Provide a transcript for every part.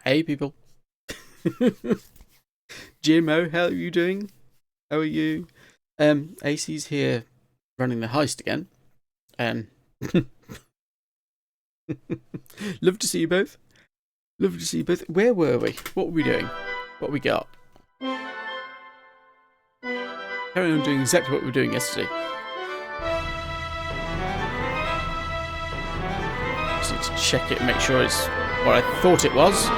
Hey people. Jimo, how are you doing? How are you? AC's here running the heist again. Um Love to see you both. Love to see you both. Where were we? What were we doing? What we got? Carry on doing exactly what we were doing yesterday. Just need to check it and make sure it's what I thought it was.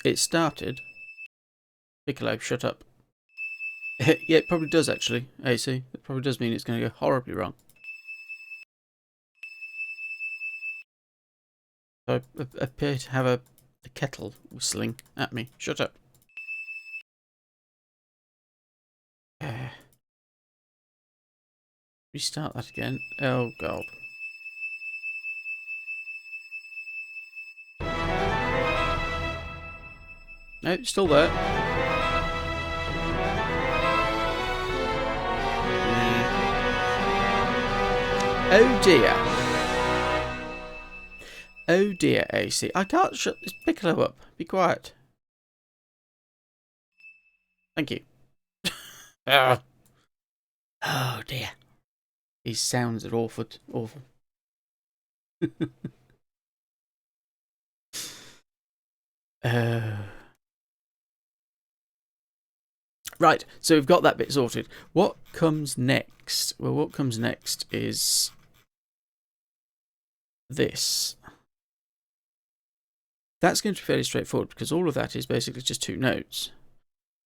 It started. Piccolo, shut up. Yeah, it probably does actually, AC. It probably does mean it's going to go horribly wrong. I appear to have a kettle whistling at me. Shut up. Restart that again. Oh, God. No, it's still there. Oh, dear. Oh, dear, AC. I can't shut this Piccolo up. Be quiet. Thank you. Ah. Oh, dear. These sounds are awful. Awful. Right, so we've got that bit sorted. What comes next? Well, what comes next is this. That's going to be fairly straightforward because all of that is basically just two notes.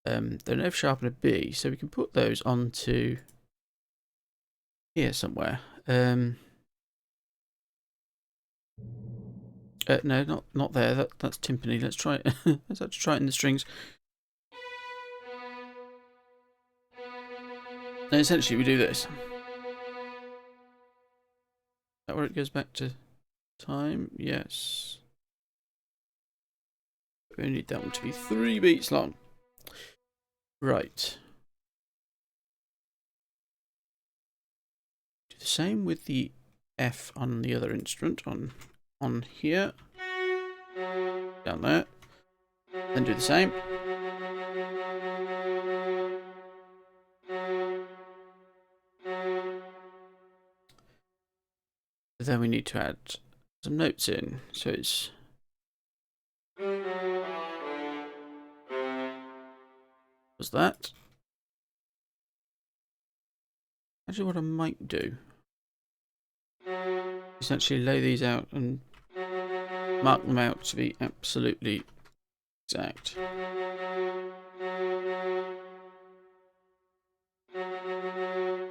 They're an F sharp and a B, so we can put those onto here somewhere. No, not there. That's timpani. Let's try it. Let's actually try it in the strings. And essentially, we do this. Is that where it goes back to time? Yes. We need that one to be 3 beats long. Right. Do the same with the F on the other instrument, on here. Down there. Then do the same. Then we need to add some notes in. So it's was that. Actually, what I might do is actually lay these out and mark them out to be absolutely exact.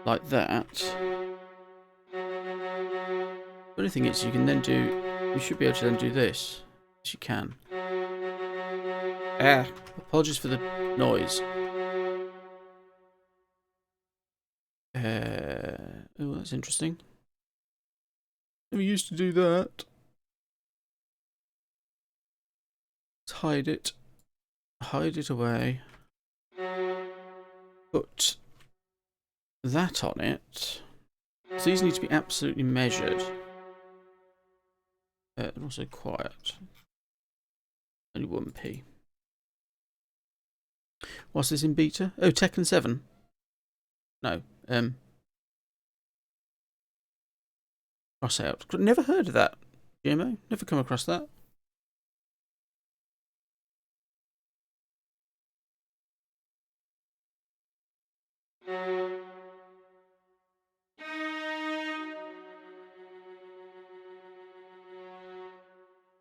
Like that. The only thing is you can then do, you should be able to then do this. Yes, you can. Apologies for the noise. Oh, that's interesting. Never used to do that. Let's hide it. Hide it away. Put that on it. So these need to be absolutely measured. And also quiet. Only 1p. What's this in beta? Oh, Tekken 7. No. Cross out. Never heard of that, GMO. Never come across that.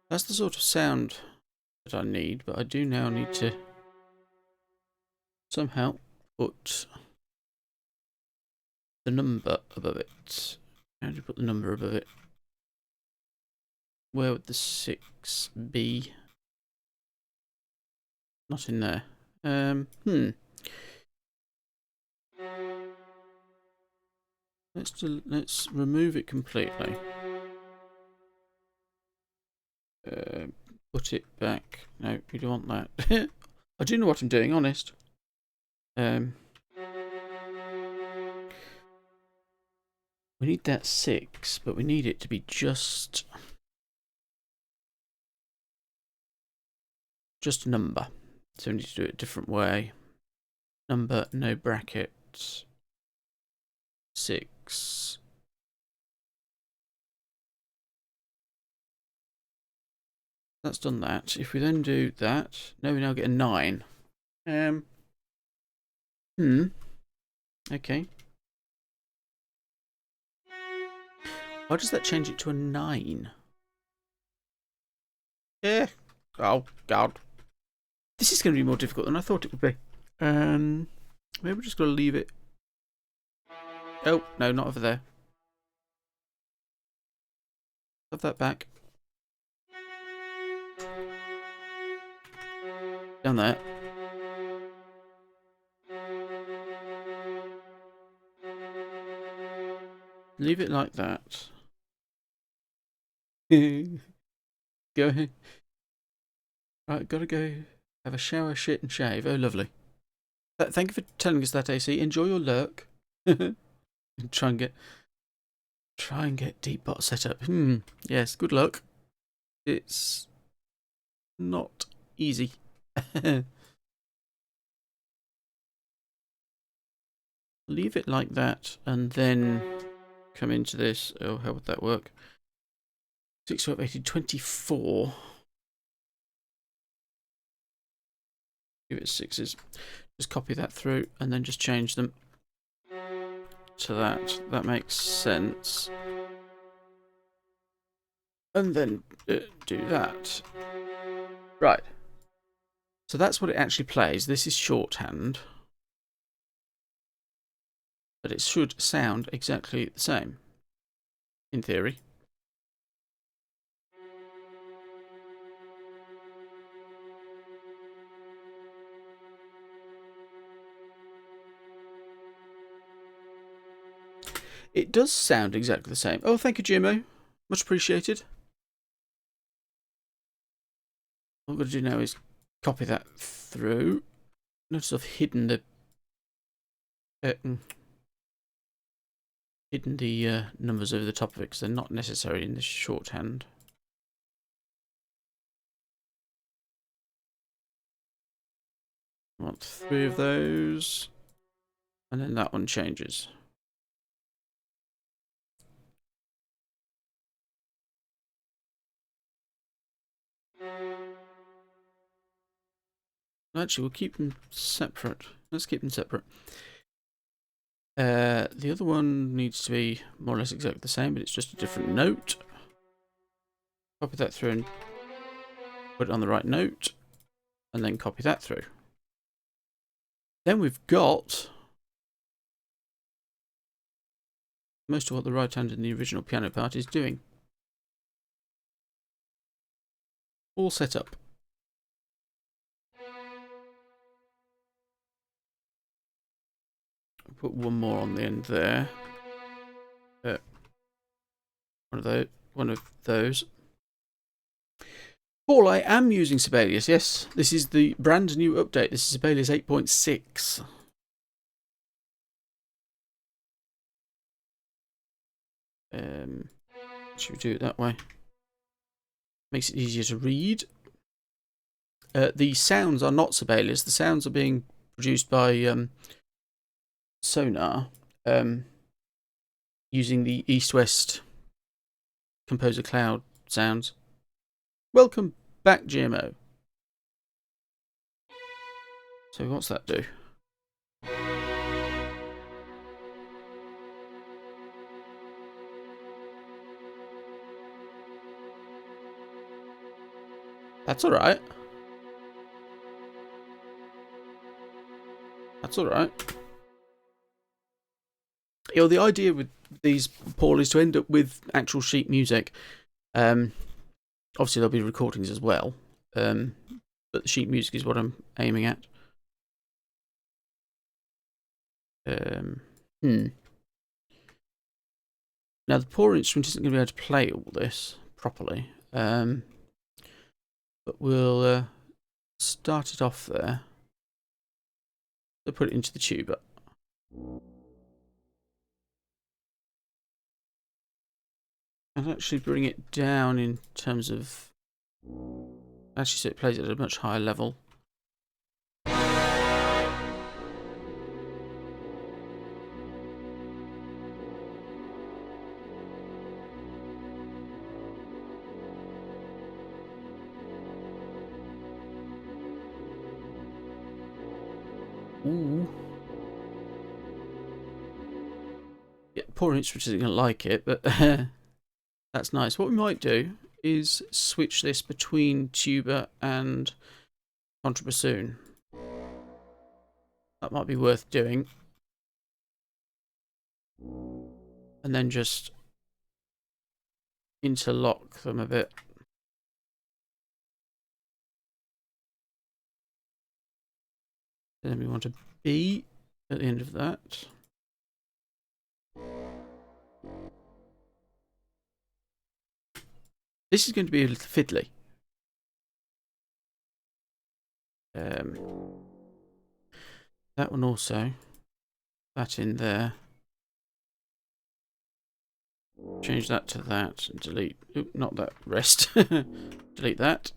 That's the sort of sound that I need, but I do now need to somehow put the number above it. How do you put the number above it? Where would the 6 be? Not in there. Let's remove it completely. Put it back. No, we don't want that. I do know what I'm doing, honest. We need that 6, but we need it to be just a number. So we need to do it a different way. Number, no brackets. 6. That's done that. If we then do that, no, we now get a 9. Okay. Why does that change it to a 9? Yeah. Oh, God. This is going to be more difficult than I thought it would be. Maybe we're just going to leave it. Oh, no, not over there. Have that back. Down there. Leave it like that. Go ahead. Right, gotta go have a shower, shit, and shave. Oh, lovely. Thank you for telling us that, AC. Enjoy your lurk. Try and get Deepbot set up. Yes, good luck. It's not easy. Leave it like that, and then come into this. Oh, how would that work? 6, 12, 18, 24. Give it 6s. Just copy that through, and then just change them to that. That makes sense. And then do that. Right. So that's what it actually plays. This is shorthand. But it should sound exactly the same, in theory. It does sound exactly the same. Oh, thank you, Jimmo. Much appreciated. What I'm going to do now is copy that through. Notice I've hidden the numbers over the top of it because they're not necessary in this shorthand. I want 3 of those, and then that one changes. Actually, we'll keep them separate. Let's keep them separate. The other one needs to be more or less exactly the same, but it's just a different note. Copy that through and put it on the right note, and then copy that through. Then we've got most of what the right hand in the original piano part is doing. All set up. Put one more on the end there. One of those. Paul, I am using Sibelius. Yes, this is the brand new update. This is Sibelius 8.6. Should we do it that way? Makes it easier to read. The sounds are not Sibelius. The sounds are being produced by Sonar using the East-West Composer Cloud sounds. Welcome back, GMO. So what's that do? That's alright. That's alright. the idea with these, Paul, is to end up with actual sheet music. Obviously, there'll be recordings as well, but the sheet music is what I'm aiming at. Now, the poor instrument isn't going to be able to play all this properly, but we'll start it off there. So put it into the tuba. And actually bring it down in terms of... Actually, so it plays at a much higher level. Ooh. Yeah, poor instrument isn't going to like it, but that's nice. What we might do is switch this between tuba and contrabassoon. That might be worth doing. And then just interlock them a bit. And then we want a B at the end of that. This is going to be a little fiddly. That one also. That in there. Change that to that and delete. Oop, not that. Rest. Delete that.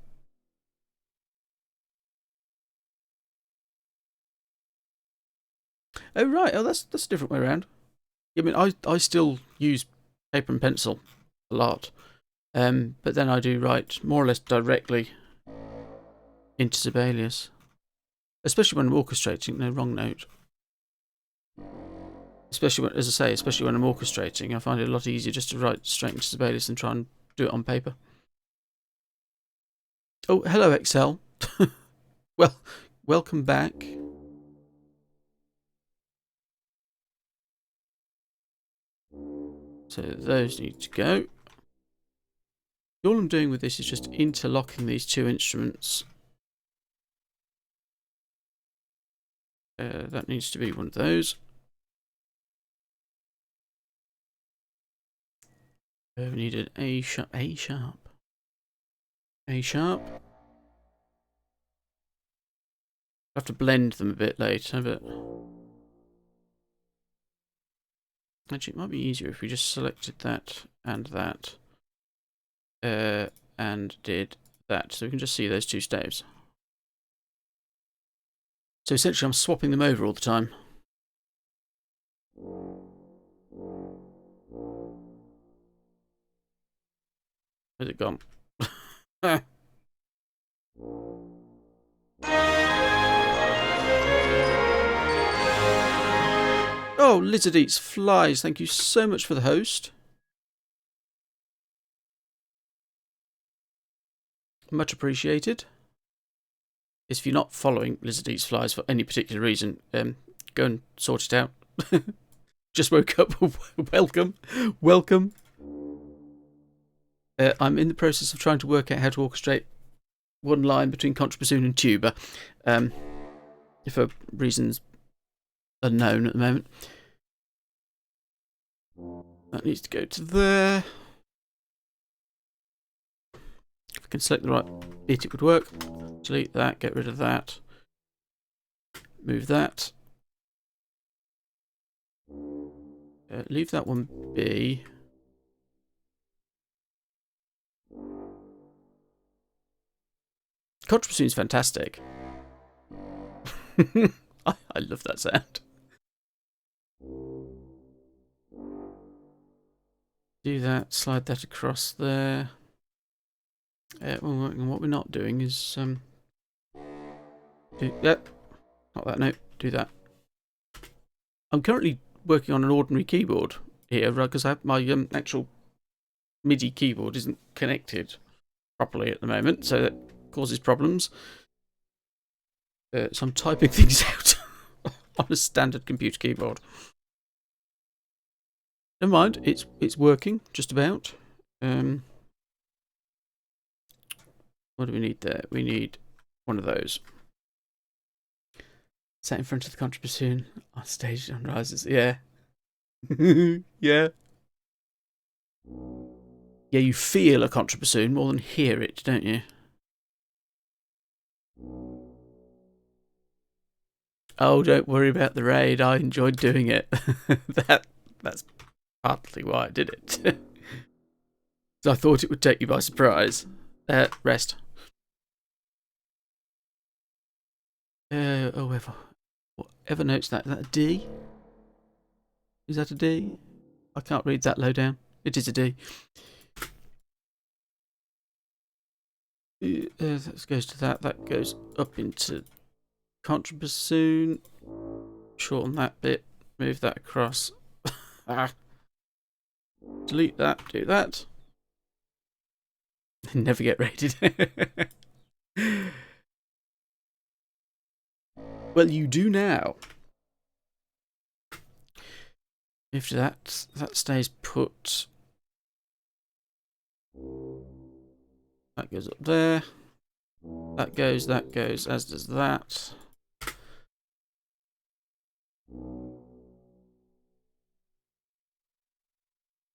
Oh right. Oh, that's a different way around. I mean, I still use paper and pencil a lot, but then I do write more or less directly into Sibelius, especially when I'm orchestrating. No, wrong note. Especially when, as I say, especially when I'm orchestrating, I find it a lot easier just to write straight into Sibelius than try and do it on paper. Oh, hello, Excel. Well, welcome back. So those need to go. All I'm doing with this is just interlocking these two instruments. That needs to be one of those. We need an A sharp. A sharp. A sharp. I have to blend them a bit later, but actually it might be easier if we just selected that and that, and did that, so we can just see those two staves. So essentially I'm swapping them over all the time. Where's it gone? Oh, Lizard Eats Flies, thank you so much for the host. Much appreciated. If you're not following Lizard Eats Flies for any particular reason, go and sort it out. Just woke up. Welcome. Welcome. I'm in the process of trying to work out how to orchestrate one line between contrabassoon and tuba, for reasons unknown at the moment. That needs to go to there. If I can select the right bit, it would work. Delete that, get rid of that. Move that. Leave that one be. Contrabassoon is fantastic. I love that sound. Do that, slide that across there. What we're not doing is not that note. Do that. I'm currently working on an ordinary keyboard here because my actual MIDI keyboard isn't connected properly at the moment, so that causes problems. So I'm typing things out on a standard computer keyboard. Never mind, it's working, just about. What do we need there? We need one of those. Sat in front of the contrabassoon on stage on rises. Yeah. Yeah. Yeah, you feel a contrabassoon more than hear it, don't you? Oh, don't worry about the raid. I enjoyed doing it. That's partly why I did it. So I thought it would take you by surprise. Rest. Whatever notes that? Is that a D? Is that a D? I can't read that low down. It is a D. That goes to that. That goes up into contrabassoon. Shorten that bit. Move that across. Delete that. Do that. Never get raided. Well, you do now. If that stays put. That goes up there. That goes, as does that.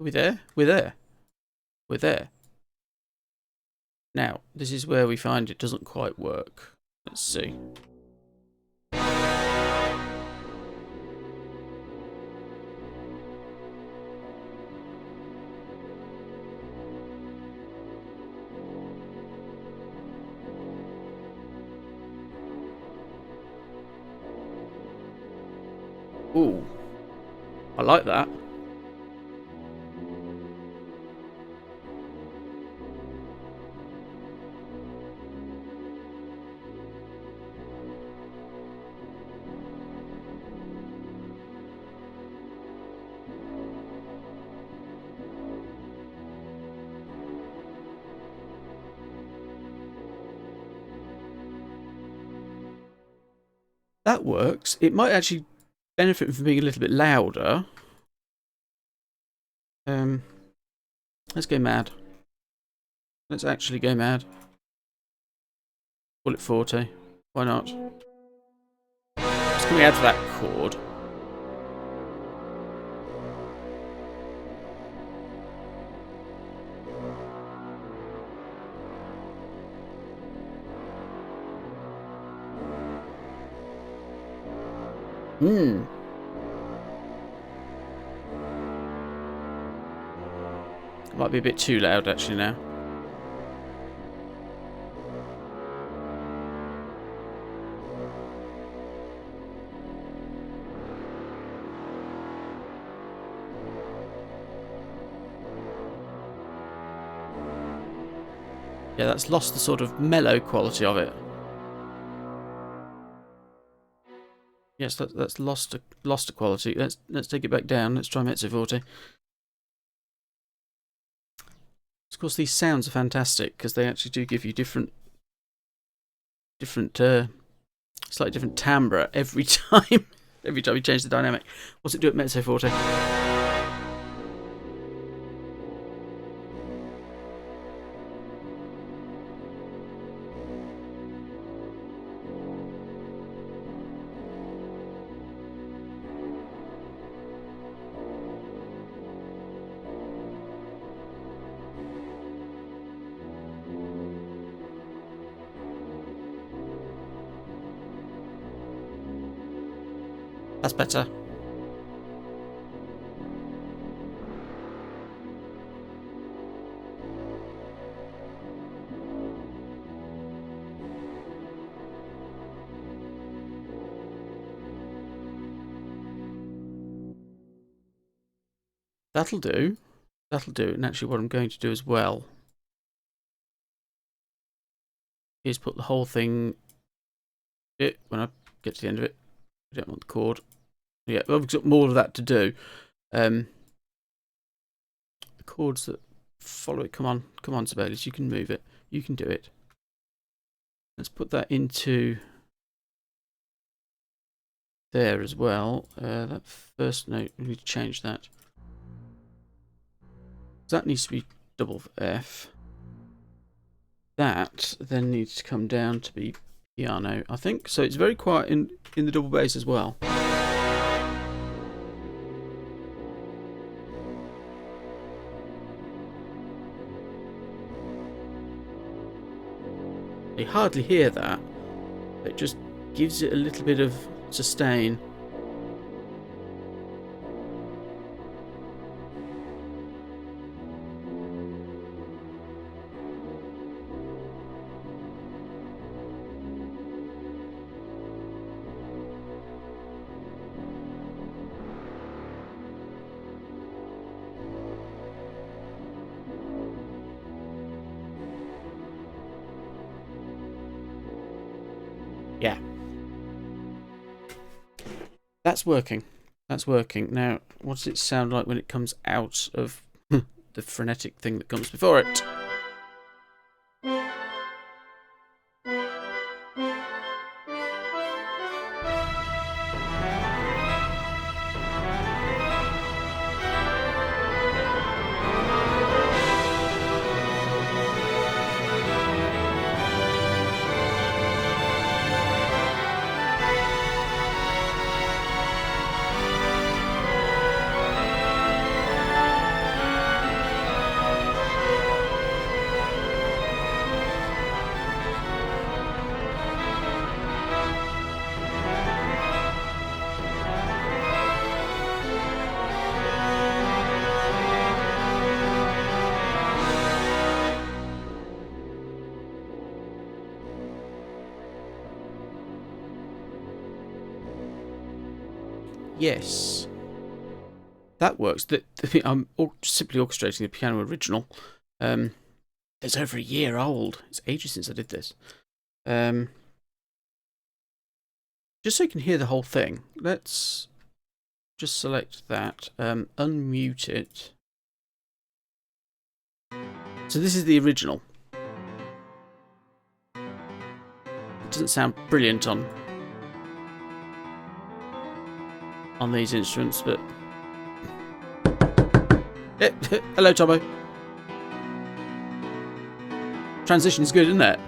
Are we there? We're there. We're there. Now, this is where we find it doesn't quite work. Let's see. Ooh, I like that. That works. It might actually benefit from being a little bit louder. Let's go mad. Let's actually go mad. Call it 40. Why not? Just can we add to that chord? Might be a bit too loud actually now. Yeah, that's lost the sort of mellow quality of it. Yes, that's lost a quality. Let's take it back down. Let's try mezzo forte. Of course, these sounds are fantastic because they actually do give you slightly different timbre every time. Every time you change the dynamic. What's it do at mezzo forte? That's better. That'll do. That'll do. And actually what I'm going to do as well is put the whole thing when I get to the end of it. I don't want the chord. Yeah, well, we've got more of that to do. The chords that follow it. Come on, Sibelius, you can move it. You can do it. Let's put that into there as well. That first note, we need to change that. that needs to be double F. That then needs to come down to be piano, I think. So it's very quiet in the double bass as well. You hardly hear that. It just gives it a little bit of sustain. Yeah. That's working. That's working. Now, what does it sound like when it comes out of the frenetic thing that comes before it? Yes. That works. I'm simply orchestrating the piano original. It's over a year old. It's ages since I did this. Just so you can hear the whole thing, let's just select that, unmute it. So this is the original. It doesn't sound brilliant on these instruments, but hello, Tomo. Transition's good, isn't it?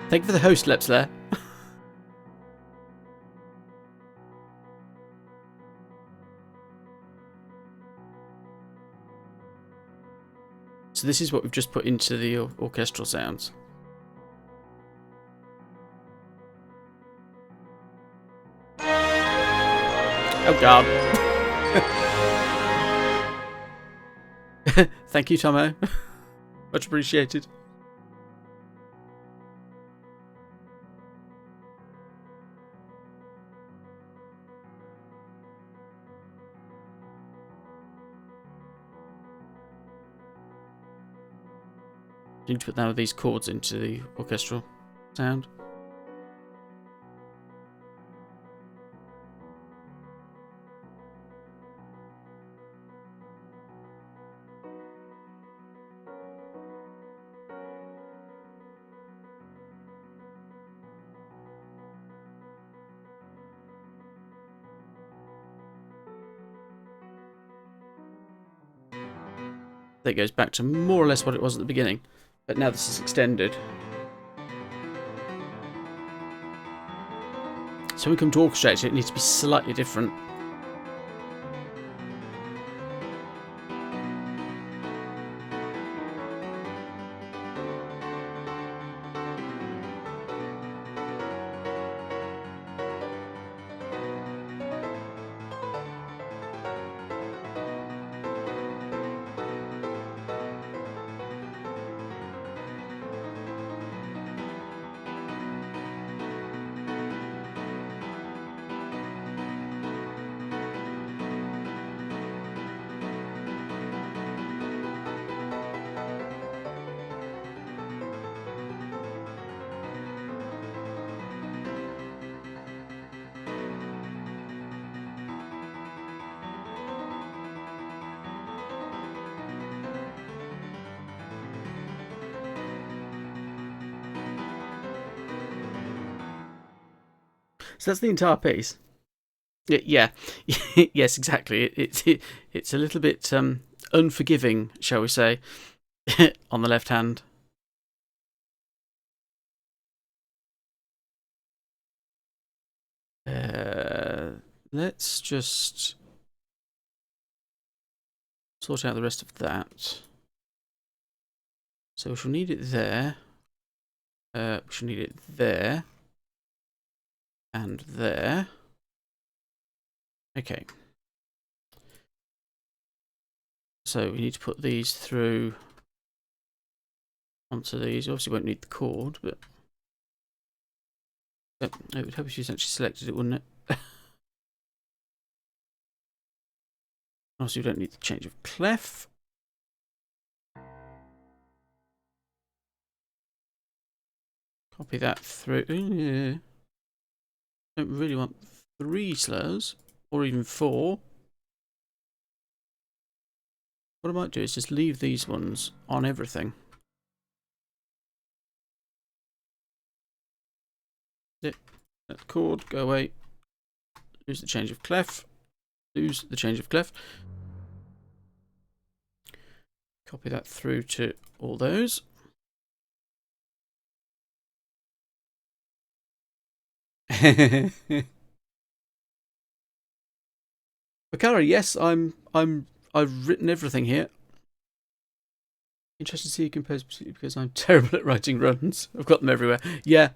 Thank you for the host lips there. So this is what we've just put into the orchestral sounds. Oh God. Thank you, Tomo. Much appreciated. Need to put now these chords into the orchestral sound. That goes back to more or less what it was at the beginning, but now this is extended. So when we come to orchestrate it, it needs to be slightly different. So that's the entire piece. Yeah. Yes, exactly. It's a little bit unforgiving, shall we say, on the left hand. Let's just sort out the rest of that. So we shall need it there. We shall need it there. And there. Okay. So we need to put these through onto these. Obviously won't need the cord, but it would help if you actually selected it, wouldn't it? Obviously we don't need the change of clef. Copy that through. Yeah. Don't really want 3 slurs, or even 4. What I might do is just leave these ones on everything. Let the cord go away. Lose the change of clef. Lose the change of clef. Copy that through to all those. Bakara, yes, I've written everything here. Interested to see you compose because I'm terrible at writing runs. I've got them everywhere. Yeah.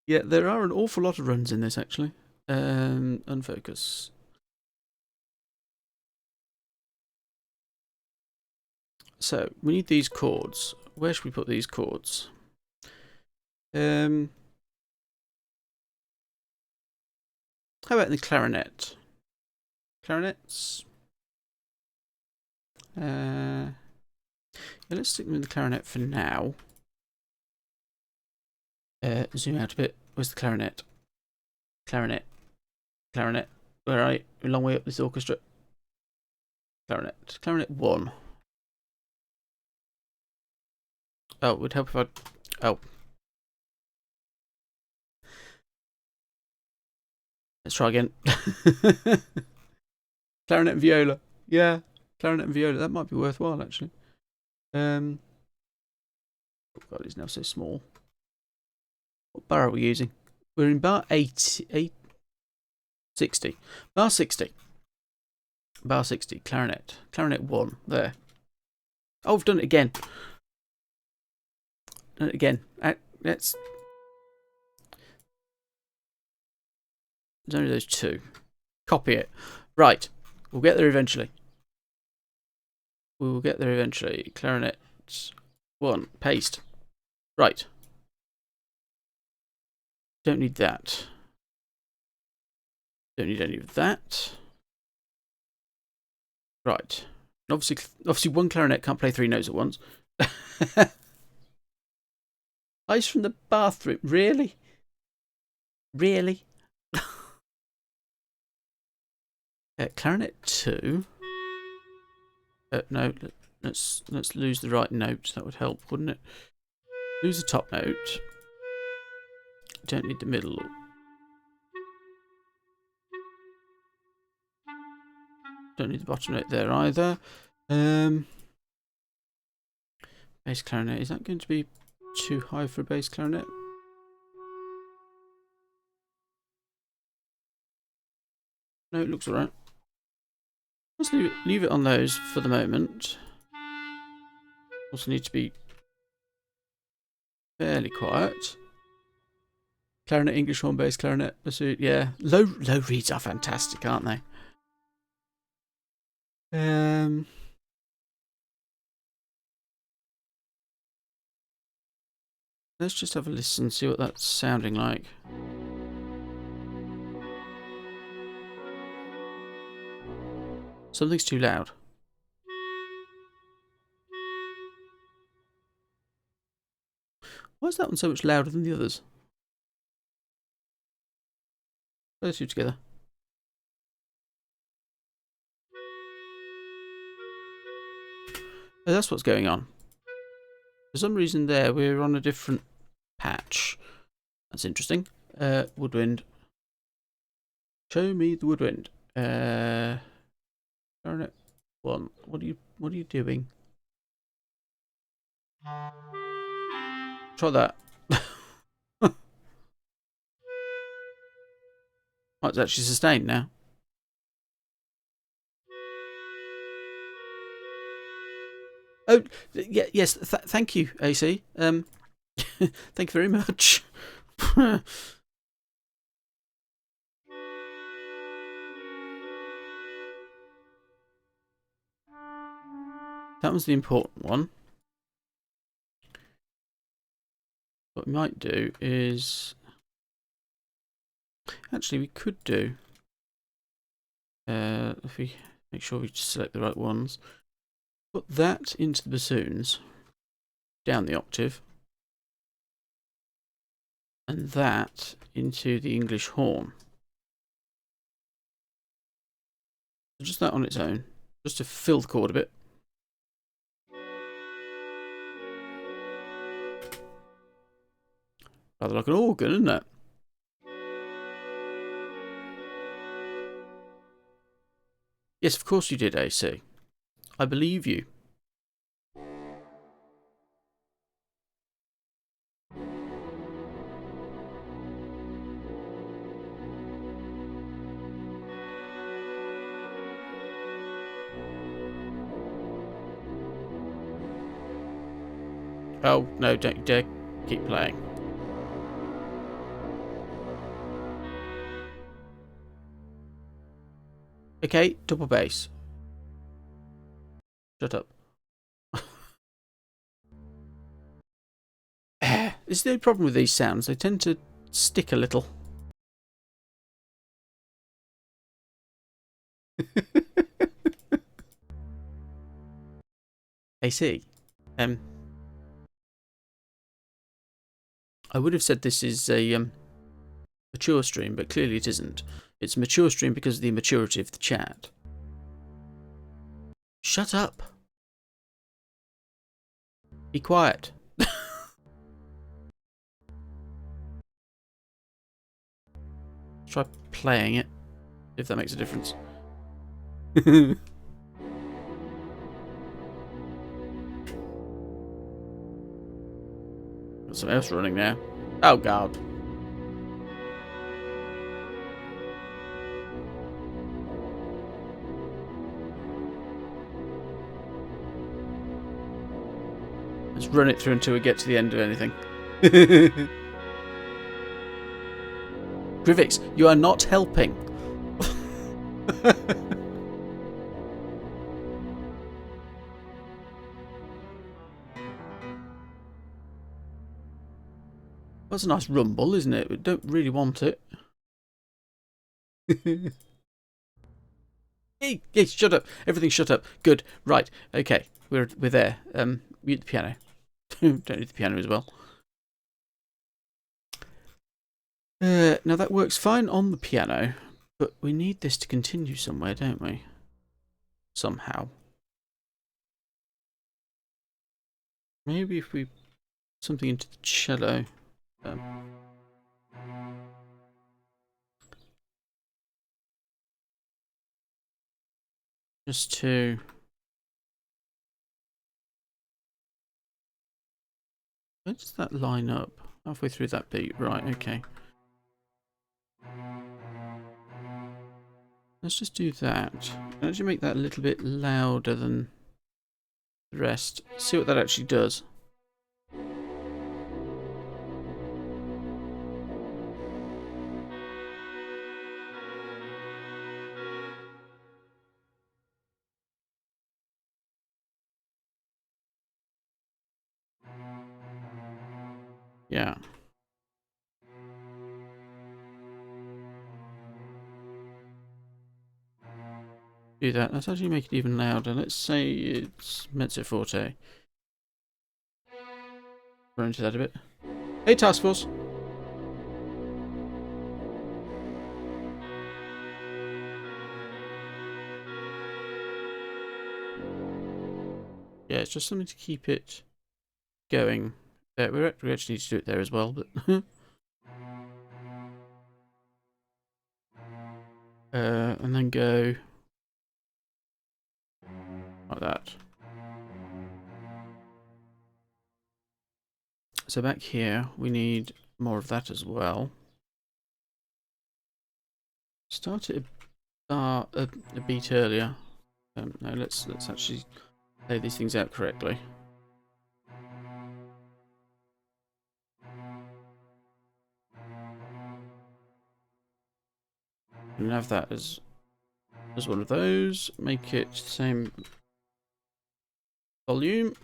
Yeah, there are an awful lot of runs in this actually. Unfocus. So we need these chords. Where should we put these chords? How about the clarinet? Clarinets? Yeah, let's stick them in the clarinet for now. Zoom out a bit. Where's the clarinet? Clarinet. Clarinet. Where are you? A long way up this orchestra. Clarinet. Clarinet 1. Oh, it would help if I... Oh. Let's try again. Clarinet and viola. Yeah. Clarinet and viola. That might be worthwhile, actually. Oh, God, it's now so small. What bar are we using? We're in bar 60. Bar 60. Bar 60. Clarinet. Clarinet 1. There. Oh, I've done it again. Done it again. Let's... There's only those 2. Copy it. Right. We'll get there eventually. We will get there eventually. Clarinet 1. Paste. Right. Don't need that. Don't need any of that. Right. Obviously, one clarinet can't play 3 notes at once. Ice from the bathroom. Really? Really? Clarinet 2. No, let's lose the right note. That would help, wouldn't it? Lose the top note. Don't need the middle. Don't need the bottom note there either. Bass clarinet. Is that going to be too high for a bass clarinet? No, it looks alright. Let's leave it on those for the moment. Also need to be fairly quiet. Clarinet, English horn, bass clarinet. Yeah, low reeds are fantastic, aren't they? Let's just have a listen, see what that's sounding like. Something's too loud. Why is that one so much louder than the others? Play the 2 together. Oh, that's what's going on. For some reason there, we're on a different patch. That's interesting. Woodwind. Show me the woodwind. Darn it. One. What are you doing? Try that. Oh, it's actually sustained now. Oh, yeah, yes. Thank you, AC. Thank you very much. That was the important one. What we might do is... Actually, we could do... if we make sure we select the right ones. Put that into the bassoons. Down the octave. And that into the English horn. Just that on its own. Just to fill the chord a bit. Rather like an organ, isn't it? Yes, of course you did, AC. I believe you. Oh, no, don't you dare keep playing. Okay, double bass. Shut up. This is the only problem with these sounds. They tend to stick a little. AC. I would have said this is a mature stream, but clearly it isn't. It's a mature stream because of the immaturity of the chat. Shut up. Be quiet. Try playing it, if that makes a difference. Got something else running now. Oh, God. Let's run it through until we get to the end of anything. Grivix, you are not helping. That's a nice rumble, isn't it? We don't really want it. Hey, shut up. Everything shut up. Good. Right. Okay. We're there. Mute the piano. Don't need the piano as well. Now that works fine on the piano, but we need this to continue somewhere, don't we? Somehow. Maybe if we put something into the cello. Just to... Where does that line up? Halfway through that beat. Right, okay. Let's just do that. Actually make that a little bit louder than the rest. See what that actually does. Yeah. Do that. Let's actually make it even louder. Let's say it's mezzo forte. Run into that a bit. Hey, Task Force. Yeah, it's just something to keep it going. We actually need to do it there as well, but And then go like that. So back here, we need more of that as well. Start it a beat earlier. No, let's actually lay these things out correctly. And have that as one of those. Make it the same volume.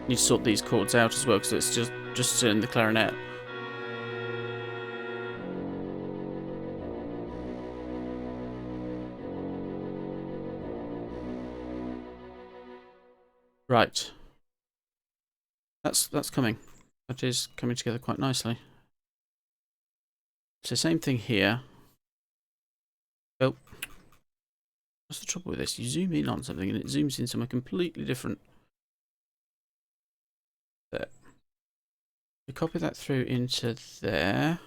Need to sort these chords out as well because it's just in the clarinet. Right. That's coming. That is coming together quite nicely. So same thing here. Oh. What's the trouble with this? You zoom in on something and it zooms in somewhere completely different. There. We copy that through into there.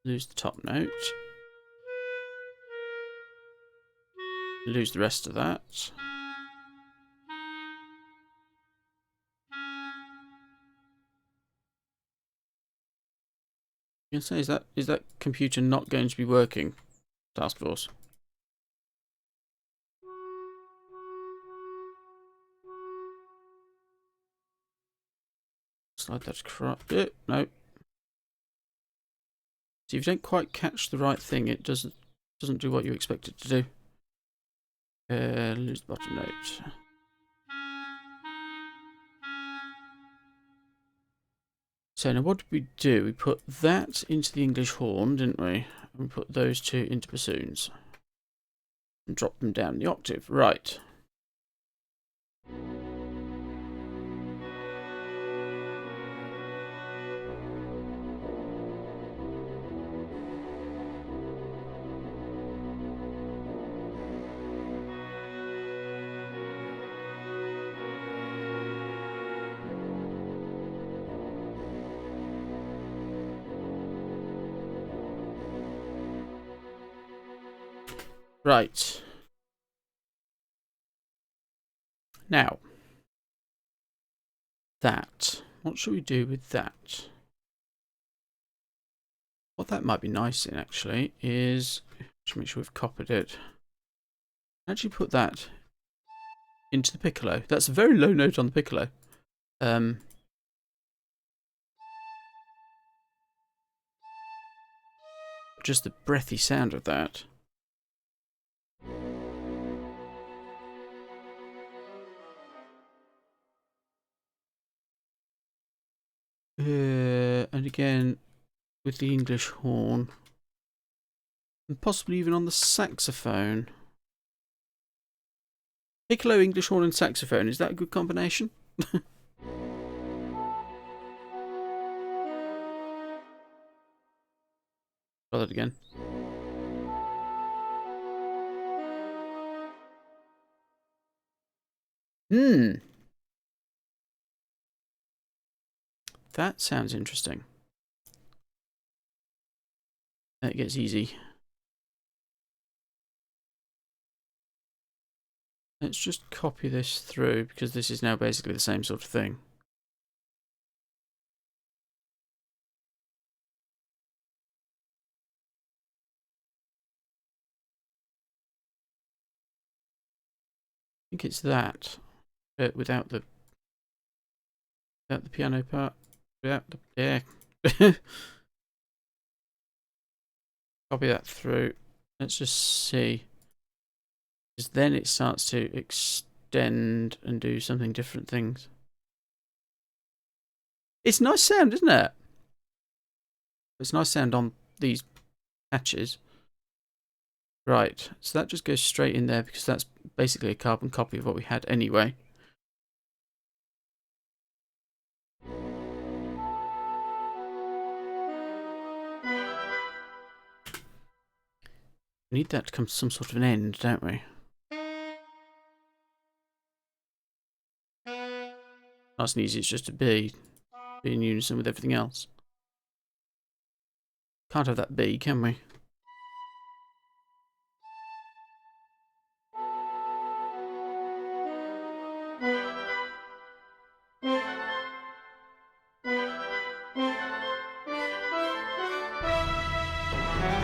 Lose the top note. Lose the rest of that. You can say, is that computer not going to be working, Task Force? Slide that across. No. See, if you don't quite catch the right thing, it doesn't do what you expect it to do. Lose the bottom note. So now what did we do? We put that into the English horn, didn't we? And we put those two into bassoons. And drop them down the octave. Right. Right. Now, that. What should we do with that? What that might be nice in, actually, is... Just make sure we've copied it. Actually put that into the piccolo. That's a very low note on the piccolo. Just the breathy sound of that. And again, with the English horn. And possibly even on the saxophone. Piccolo, English horn and saxophone. Is that a good combination? Try that again. That sounds interesting. That gets easy. Let's just copy this through because this is now basically the same sort of thing. I think it's that, but without the piano part, without the Copy that through. Let's just see, because then it starts to extend and do something different things. It's nice sound, isn't it? It's nice sound on these patches. Right, so that just goes straight in there because that's basically a carbon copy of what we had anyway. We need that to come to some sort of an end, don't we? Nice and easy, it's just a B. Be in unison with everything else. Can't have that B, can we?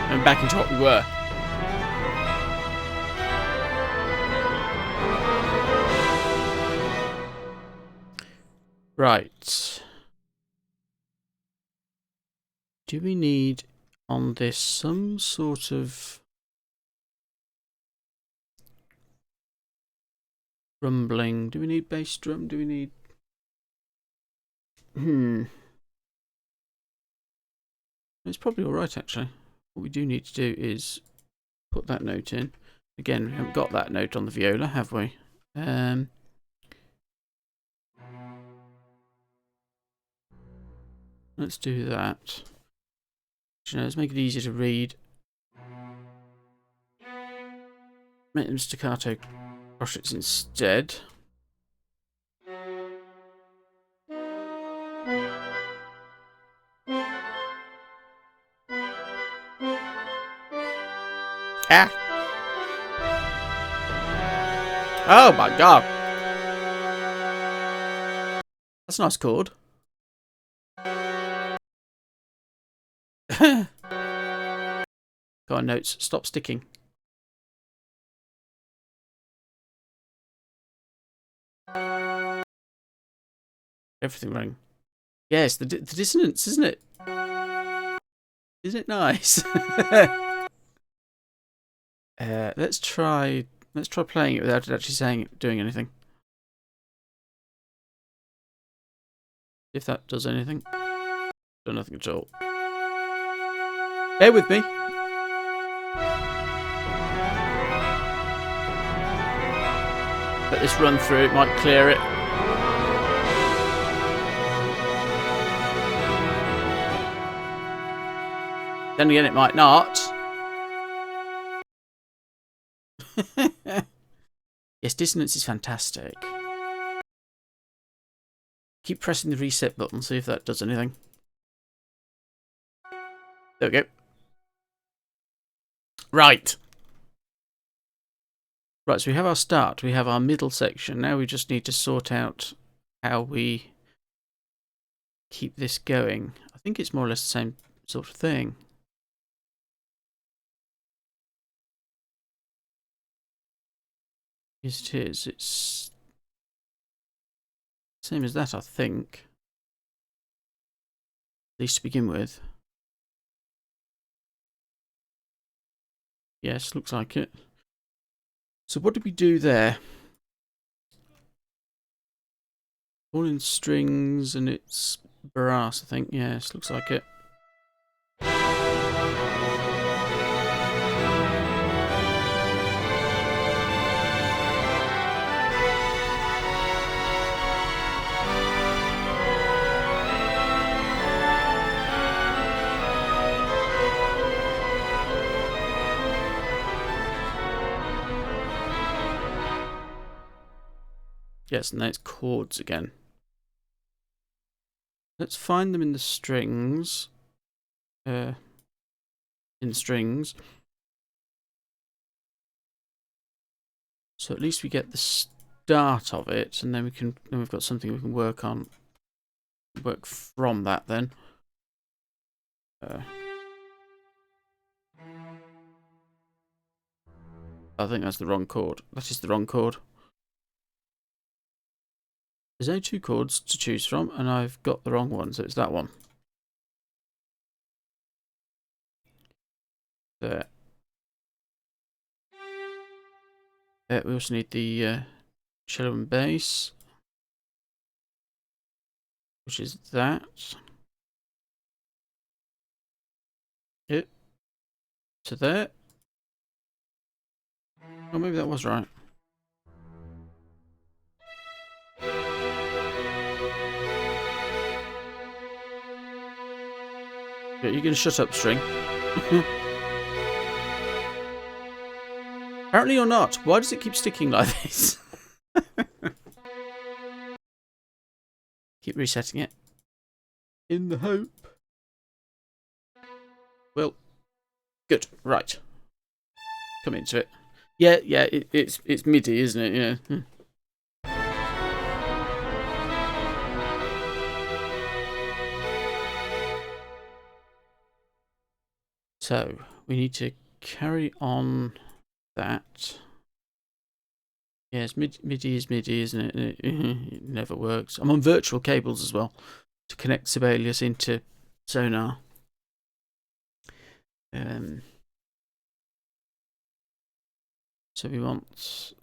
And back into what we were. Right. Do we need on this some sort of rumbling? Do we need bass drum? Do we need... It's probably alright actually. What we do need to do is put that note in. Again, we haven't got that note on the viola, have we? Let's do that. You know, let's make it easier to read. Make them staccato crotchets instead. Ah! Oh my god! That's a nice chord. Go on, notes. Stop sticking. Everything running. Yes, the dissonance, isn't it? Isn't it nice? Let's try playing it without it actually doing anything. If that does anything. Does nothing at all. Bear with me. Let this run through, it might clear it. Then again, it might not. Yes, dissonance is fantastic. Keep pressing the reset button, see if that does anything. There we go. Right. Right, so we have our start, we have our middle section. Now we just need to sort out how we keep this going. I think it's more or less the same sort of thing. Yes, it is. It's same as that, I think. At least to begin with. Yes, looks like it. So what did we do there? All in strings and it's brass, I think. Yes, looks like it. Yes, and then it's chords again. Let's find them in the strings. So at least we get the start of it, and then we've got something we can work on. Work from that then. I think that's the wrong chord. That is the wrong chord. There's only 2 chords to choose from, and I've got the wrong one, so it's that one. There. We also need the cello and bass, which is that. It to there. Oh, maybe that was right. Yeah, you can shut up, string. Apparently you're not. Why does it keep sticking like this? Keep resetting it. In the hope. Well, good. Right. Come into it. Yeah, it's MIDI, isn't it? Yeah. So, we need to carry on that. Yes, MIDI is MIDI, isn't it? It never works. I'm on virtual cables as well to connect Sibelius into Sonar. So we want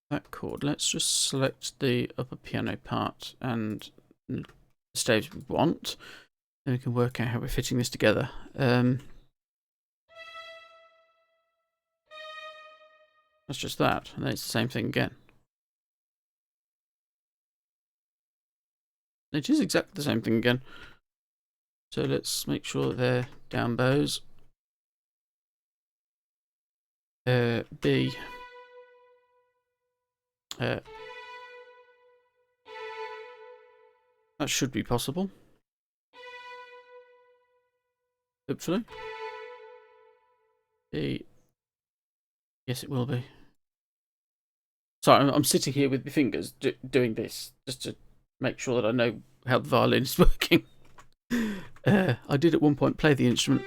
that chord. Let's just select the upper piano part and the staves we want. Then we can work out how we're fitting this together. That's just that, and then it's the same thing again. It is exactly the same thing again. So let's make sure that they're down bows. B. That should be possible. Hopefully. B. Yes, it will be. Sorry, I'm sitting here with my fingers doing this just to make sure that I know how the violin is working. I did at one point play the instrument.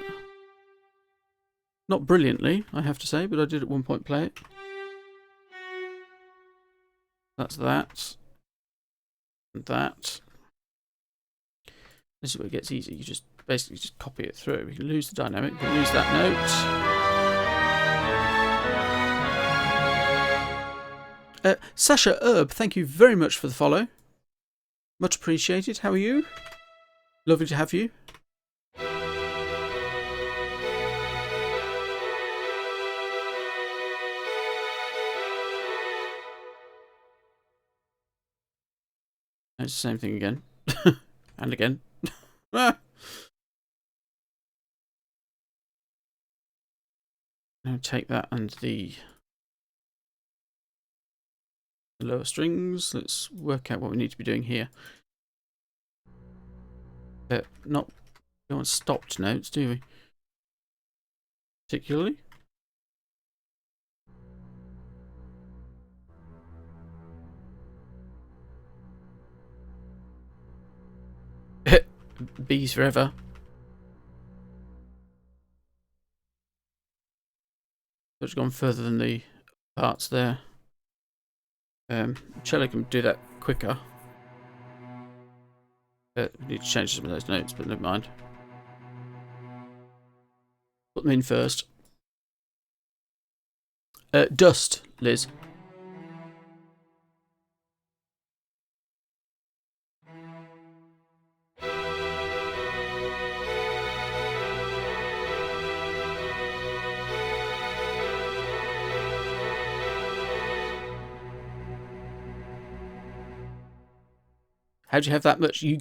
Not brilliantly, I have to say, but I did at one point play it. That's that. And that. This is where it gets easy. You just basically just copy it through. You can lose the dynamic, you can lose that note. Sasha Herb, thank you very much for the follow. Much appreciated. How are you? Lovely to have you. It's the same thing again. And again. Now take that and the lower strings. Let's work out what we need to be doing here. We don't want stopped notes, do we? Particularly. B's forever. It's gone further than the parts there. Cello can do that quicker. We need to change some of those notes, but never mind. Put them in first. Dust, Liz. How do you have that much? You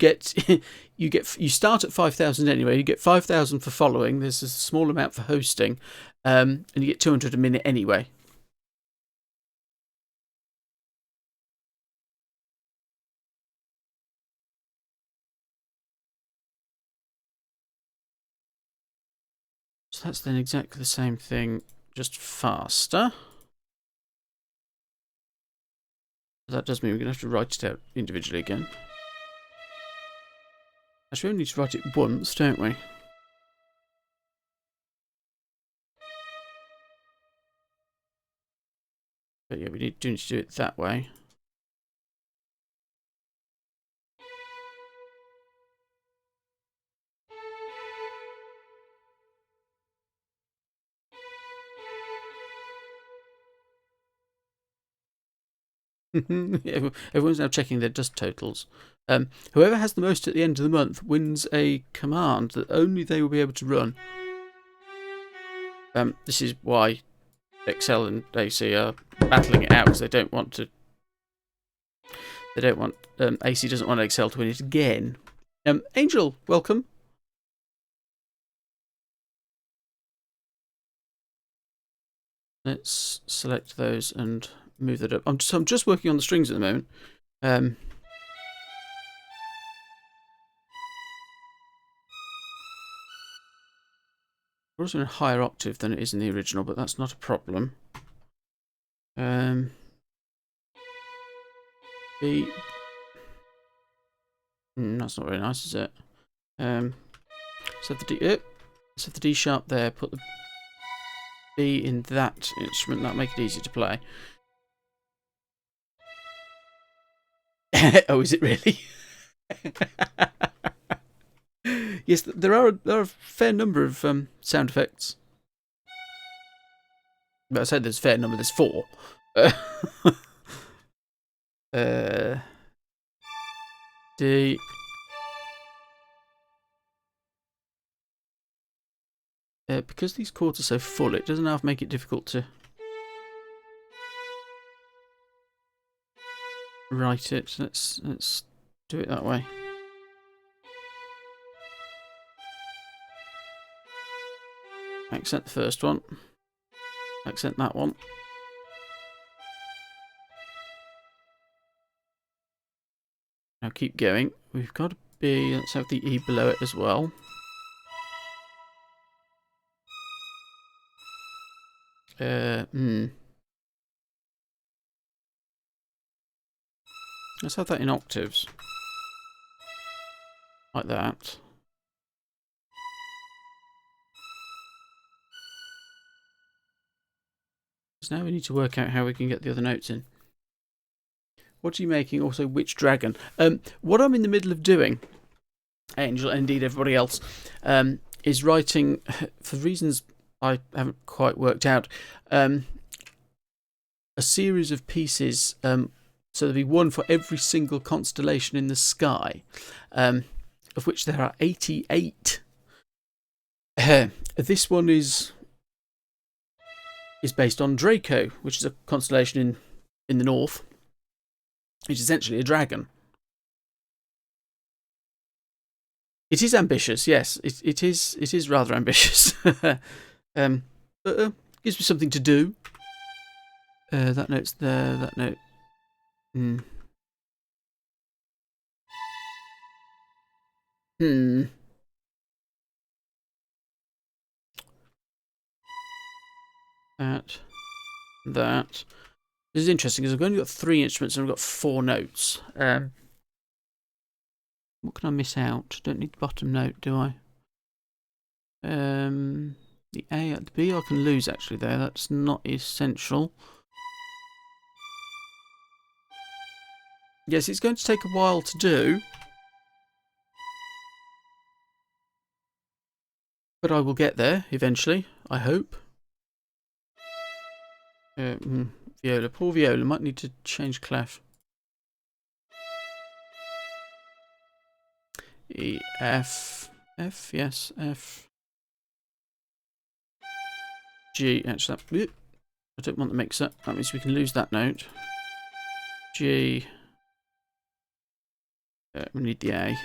start at 5,000 anyway. You get 5,000 for following. There's a small amount for hosting, and you get 200 a minute anyway. So that's then exactly the same thing, just faster. That does mean we're going to have to write it out individually again. Actually, we only need to write it once, don't we? But yeah, we do need to do it that way. Everyone's now checking their dust totals. Whoever has the most at the end of the month wins a command that only they will be able to run. This is why Excel and AC are battling it out, because they don't want to. They don't want. AC doesn't want Excel to win it again. Angel, welcome. Let's select those and move that up. I'm just working on the strings at the moment. We're also in a higher octave than it is in the original, but that's not a problem. B. That's not very nice, is it? Set the D. Set the D sharp there. Put the B in that instrument. That'll make it easy to play. Oh, is it really? Yes, there are a fair number of sound effects. But I said there's a fair number. There's 4. D. Because these chords are so full, it doesn't have to make it difficult to write it. Let's do it that way. Accent the first one. Accent that one. Now keep going. We've got a B. Let's have the E below it as well. Let's have that in octaves. Like that. So now we need to work out how we can get the other notes in. What are you making? Also, which dragon? What I'm in the middle of doing, Angel, and indeed everybody else, is writing, for reasons I haven't quite worked out, a series of pieces. So there'll be one for every single constellation in the sky, of which there are 88. This one is based on Draco, which is a constellation in the north. It's essentially a dragon. It is ambitious, yes. It is rather ambitious. But gives me something to do. That note's there. That note. That. This is interesting because I've only got 3 instruments and I've got 4 notes. What can I miss out? Don't need the bottom note, do I? The A, the B I can lose actually there. That's not essential. Yes, it's going to take a while to do. But I will get there eventually, I hope. Viola. Poor Viola. Might need to change clef. E, F. F, yes, F. G. Actually, I don't want the mixer. That means we can lose that note. G. We need the A.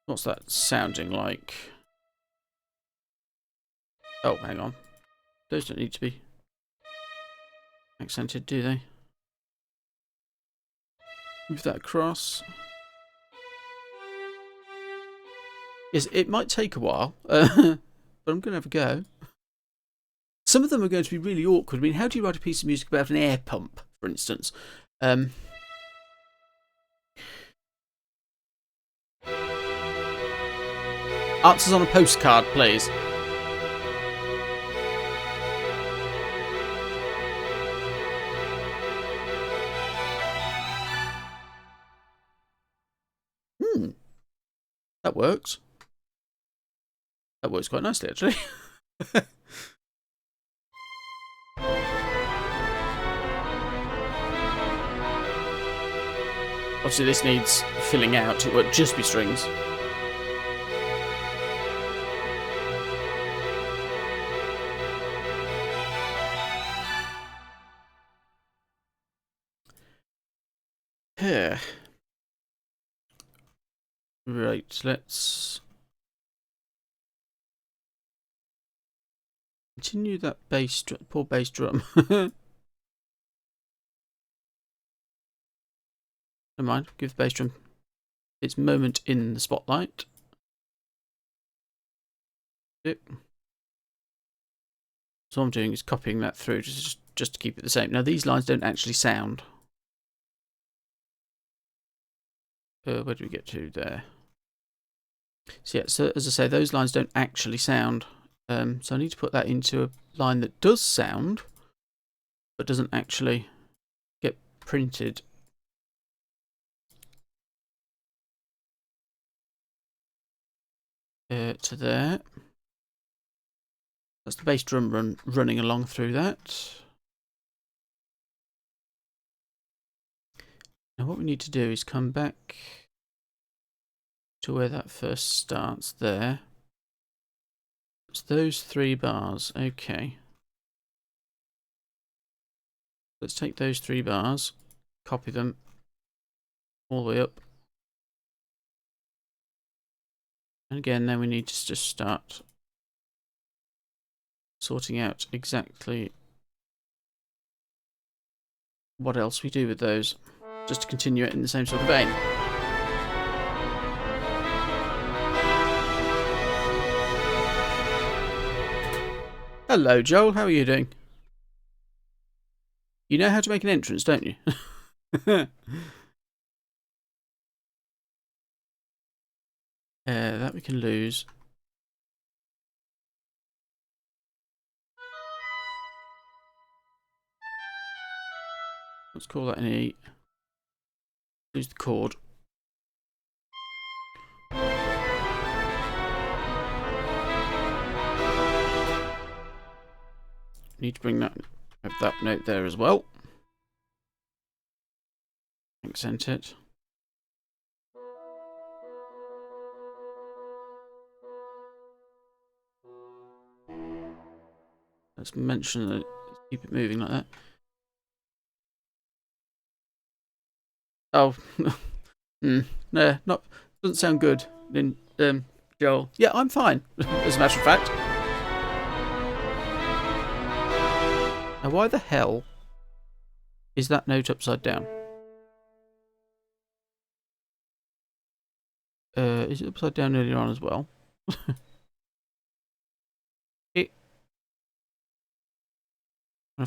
What's that sounding like? Oh, hang on. Those don't need to be accented, do they? Move that across. Yes, it might take a while, but I'm going to have a go. Some of them are going to be really awkward. I mean, how do you write a piece of music about an air pump, for instance? Answers on a postcard, please. That works. That works quite nicely, actually. Obviously, this needs filling out. It won't just be strings. Here. Right, let's Continue that bass, poor bass drum. Never mind, give the bass drum its moment in the spotlight. Yep. So what I'm doing is copying that through just to keep it the same. Now these lines don't actually sound. Where do we get to there? So yeah, so as I say, those lines don't actually sound. So I need to put that into a line that does sound, but doesn't actually get printed. To there. That's the bass drum running along through that. Now what we need to do is come back to where that first starts there. It's those 3 bars. Okay. Let's take those 3 bars, copy them all the way up. And again, then we need to just start sorting out exactly what else we do with those, just to continue it in the same sort of vein. Hello, Joel. How are you doing? You know how to make an entrance, don't you? That we can lose. Let's call that an E. Lose the chord. Need to bring that, have that note there as well. Accent it. Let's mention that, keep it moving like that. Oh, no, doesn't sound good. Then, Joel. Yeah, I'm fine, as a matter of fact. Now, why the hell is that note upside down? Is it upside down earlier on as well? I'm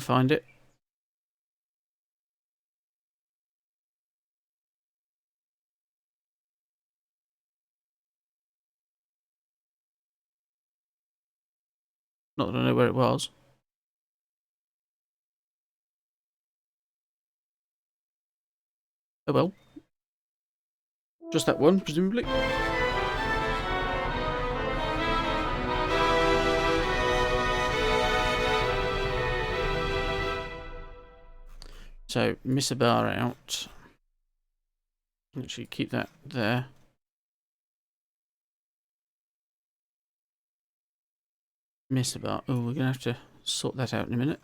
gonna find it. Not that I know where it was. Oh well. Just that one, presumably. So, miss a bar out. Actually, keep that there. Miss a bar. Oh, we're going to have to sort that out in a minute.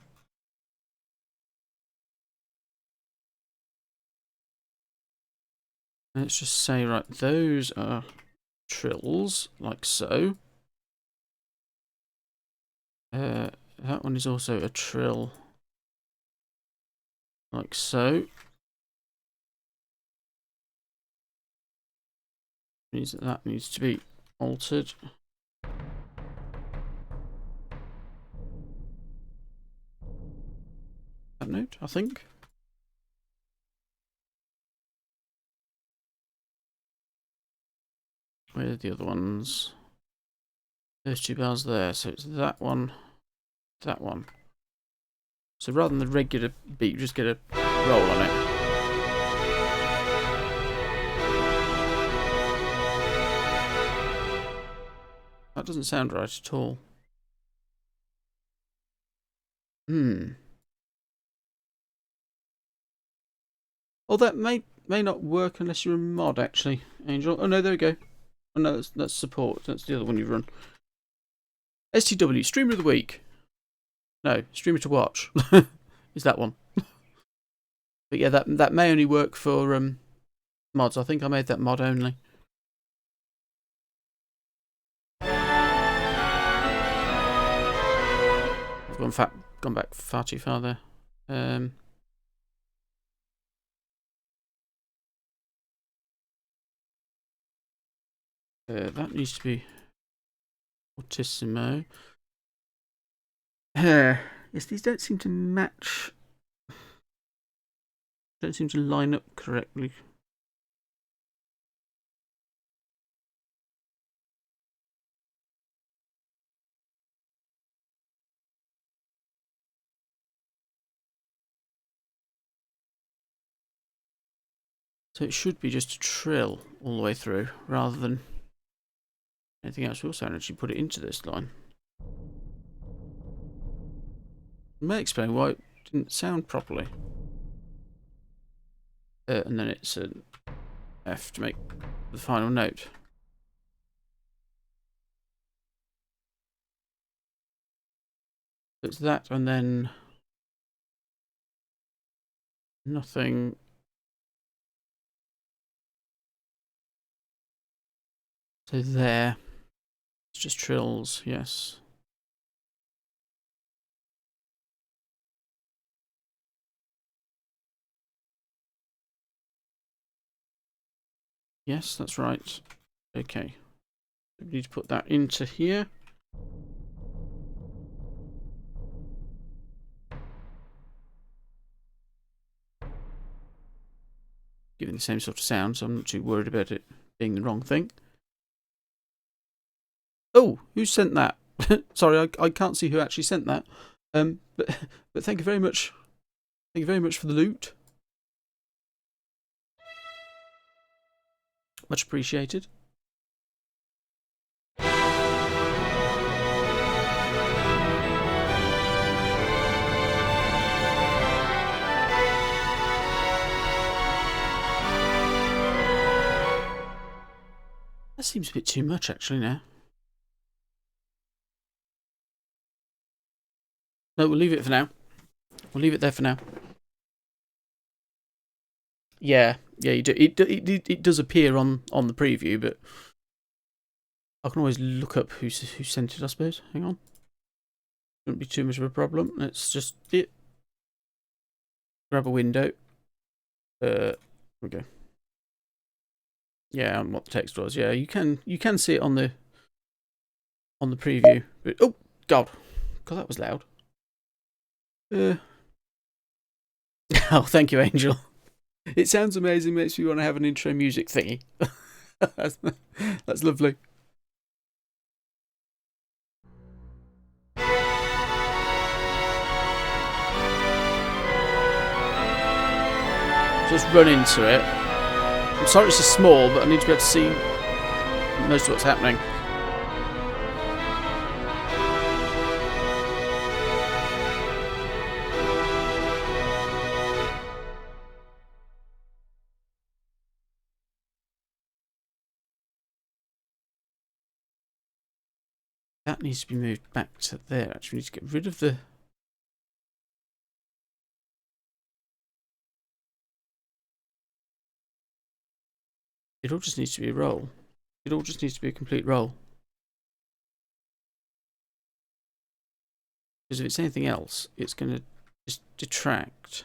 Let's just say, right, those are trills, like so. That one is also a trill, like so. Means that needs to be altered. That note, I think. Where are the other ones? Those 2 bars there, so it's that one, that one. So rather than the regular beat, just get a roll on it. That doesn't sound right at all. Oh, that may not work unless you're a mod, actually, Angel. Oh no, there we go. Oh no, that's support. That's the other one you've run. STW, Streamer of the Week. No, Streamer to Watch. Is that one. But yeah, that may only work for mods. I think I made that mod only. gone back far too far there. That needs to be Fortissimo. Yes, these don't seem to match. Don't seem to line up correctly. So it should be just a trill all the way through, rather than anything else. We also actually put it into this line. It may explain why it didn't sound properly. And then it's an F to make the final note. So it's that, and then nothing. So there. It's just trills, yes. Yes, that's right. Okay. We need to put that into here. Giving the same sort of sound, so I'm not too worried about it being the wrong thing. Oh, who sent that? Sorry, I can't see who actually sent that. But thank you very much. Thank you very much for the loot. Much appreciated. That seems a bit too much, actually, now. No, we'll leave it for now. We'll leave it there for now. Yeah, you do. It does appear on the preview, but I can always look up who sent it, I suppose. Hang on. Shouldn't be too much of a problem. Let's just grab a window. Here we go. Yeah, on what the text was. Yeah, you can see it on the preview. But, oh God, that was loud. Oh, thank you, Angel. It sounds amazing. Makes me want to have an intro music thingy. That's lovely. Just run into it. I'm sorry it's so small, but I need to be able to see most of what's happening. That needs to be moved back to there. Actually, we need to get rid of the... It all just needs to be a roll. It all just needs to be a complete roll. Because if it's anything else, it's going to just detract.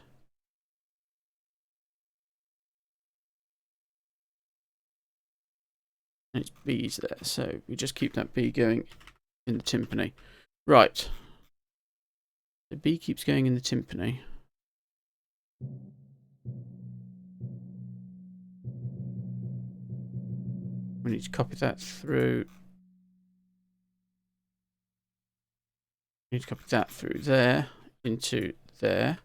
And it's B's there, so we just keep that B going in the timpani. Right. The B keeps going in the timpani. We need to copy that through. We need to copy that through there into there.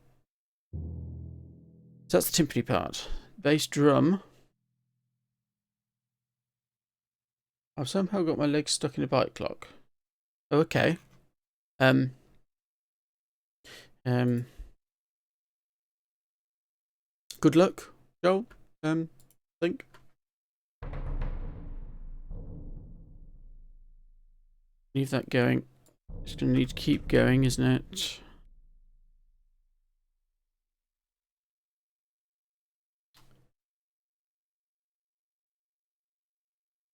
So that's the timpani part. Bass drum. I've somehow got my legs stuck in a bike clock. Oh, okay. Good luck, Joel. Think. Leave that going. It's going to need to keep going, isn't it?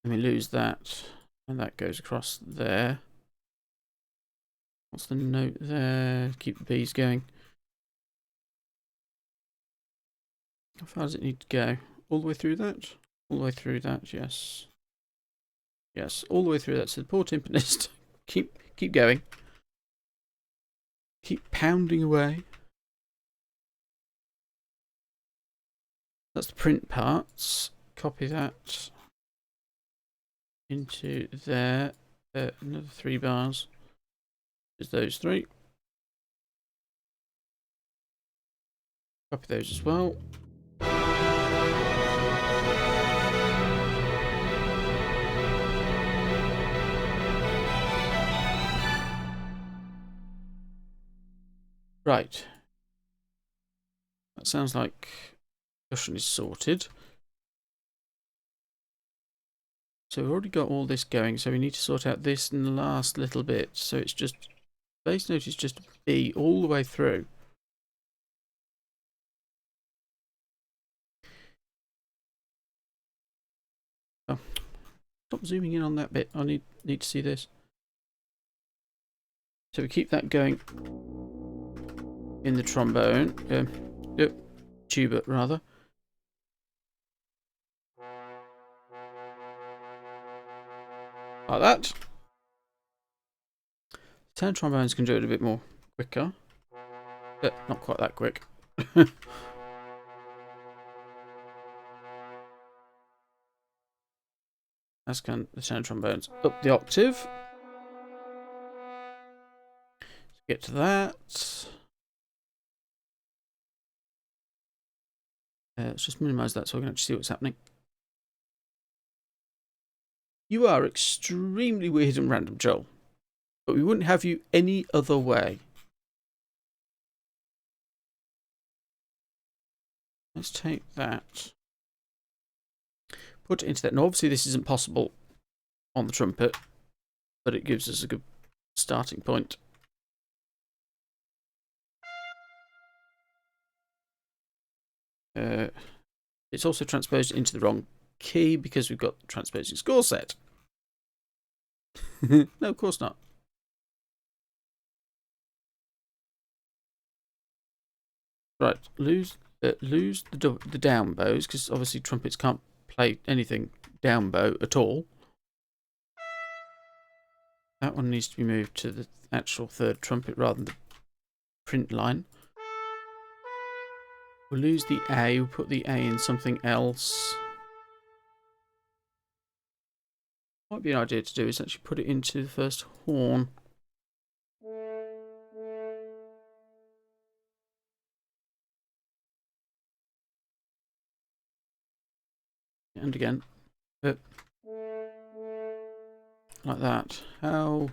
Let me lose that. And that goes across there. What's the note there? Keep the bees going. How far does it need to go? All the way through that? All the way through that, yes. Yes, all the way through that. So the poor timpanist. keep going. Keep pounding away. That's the print parts. Copy that into there. Another 3 bars. Is those 3. Copy those as well. Right. That sounds like cushion is sorted. So we've already got all this going, so we need to sort out this and the last little bit. So it's just, base note is just B all the way through. Oh, stop zooming in on that bit. I need to see this. So we keep that going in the trombone. Tuba, rather. Like that. Tenor trombones can do it a bit more quicker. Not quite that quick. As can the tenor trombones. Up the octave. Get to that. Let's just minimize that so we can actually see what's happening. You are extremely weird and random, Joel. But we wouldn't have you any other way. Let's take that. Put it into that. Now, obviously, this isn't possible on the trumpet, but it gives us a good starting point. It's also transposed into the wrong key because we've got the transposing score set. No, of course not. Right, lose the down bows because obviously trumpets can't play anything down bow at all. That one needs to be moved to the actual third trumpet rather than the print line. We'll lose the A, we'll put the A in something else. Might be an idea to do is actually put it into the first horn. And again. Like that. How?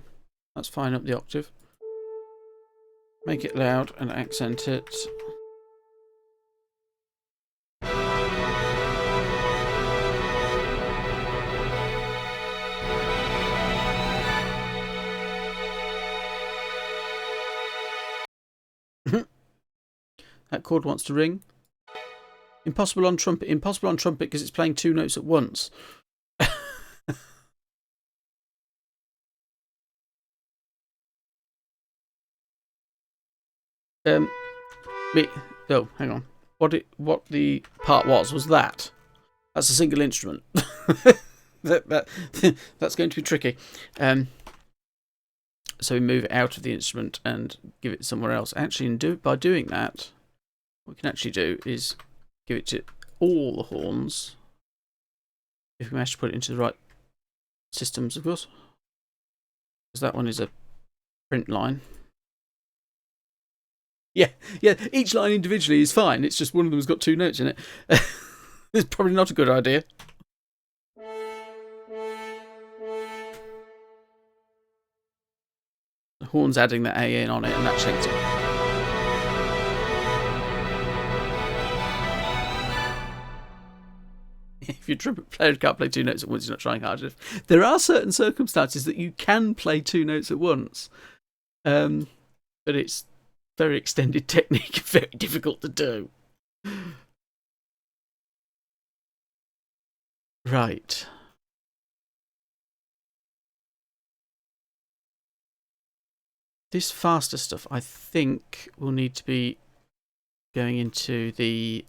That's fine up the octave. Make it loud and accent it. That chord wants to ring. Impossible on trumpet. Impossible on trumpet because it's playing 2 notes at once. Oh, hang on. What the part was that. That's a single instrument. That's going to be tricky. So we move it out of the instrument and give it somewhere else. Actually, by doing that, what we can actually do is give it to all the horns. If we manage to put it into the right systems, of course. Because that one is a print line. Yeah, each line individually is fine. It's just one of them has got 2 notes in it. It's probably not a good idea. The horn's adding the A in on it, and that shakes it. If your trumpet player can't play 2 notes at once, you're not trying hard enough. There are certain circumstances that you can play 2 notes at once, but it's very extended technique, very difficult to do. Right. this faster stuff, I think, will need to be going into the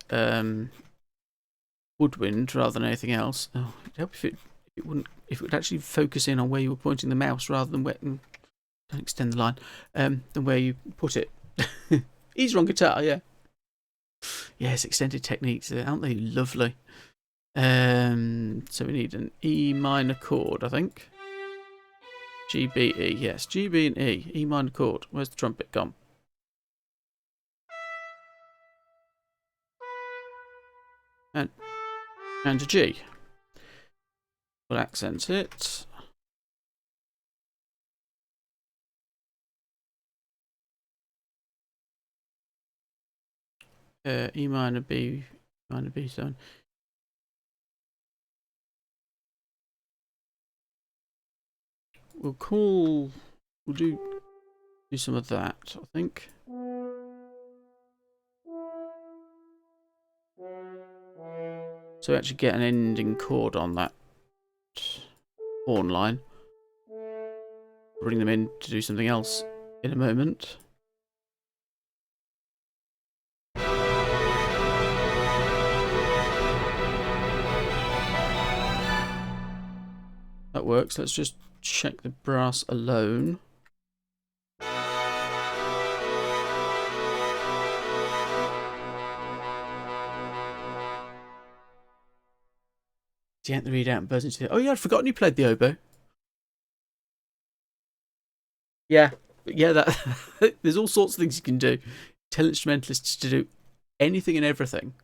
woodwind rather than anything else. Oh, it'd help if it would actually focus in on where you were pointing the mouse rather than where. Don't extend the line. Than where you put it. Easier on guitar, yeah. Yes, extended techniques, aren't they lovely? So we need an E minor chord, I think. G, B, E. Yes, G, B, and E. E minor chord. Where's the trumpet gone? And a G. We'll accent it. E minor, B minor, B7. We'll do some of that, I think. So we actually get an ending chord on that horn line. Bring them in to do something else in a moment. That works. Let's just check the brass alone. Yank the reed out and buzz into the... Oh yeah, I'd forgotten you played the oboe. Yeah. Yeah, that there's all sorts of things you can do. Tell instrumentalists to do anything and everything.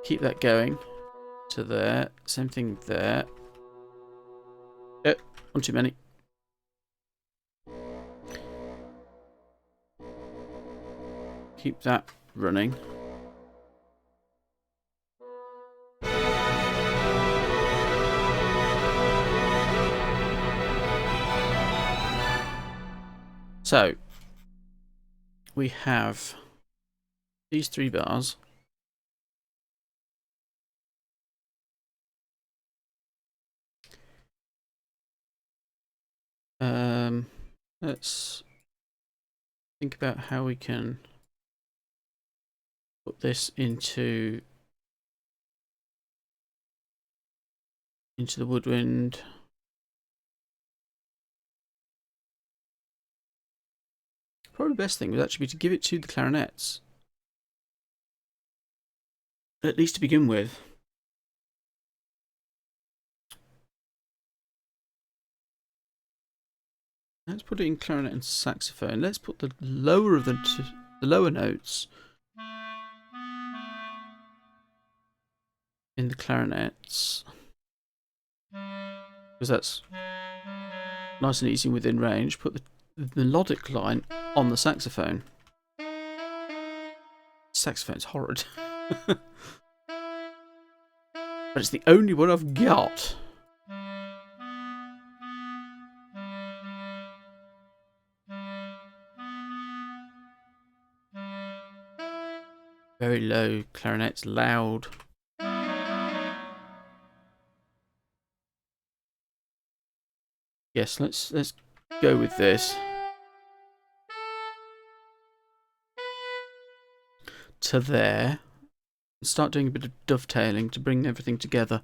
Keep that going to there. Same thing there. One too many. Keep that running. So, we have these 3 bars. Let's think about how we can put this into the woodwind. Probably the best thing would actually be to give it to the clarinets. At least to begin with. Let's put it in clarinet and saxophone. Let's put the lower of the lower notes in the clarinets, because that's nice and easy within range. Put the melodic line on the saxophone. Saxophone's horrid. But it's the only one I've got. Very low, clarinet's loud. Yes, let's go with this. To there. And start doing a bit of dovetailing to bring everything together.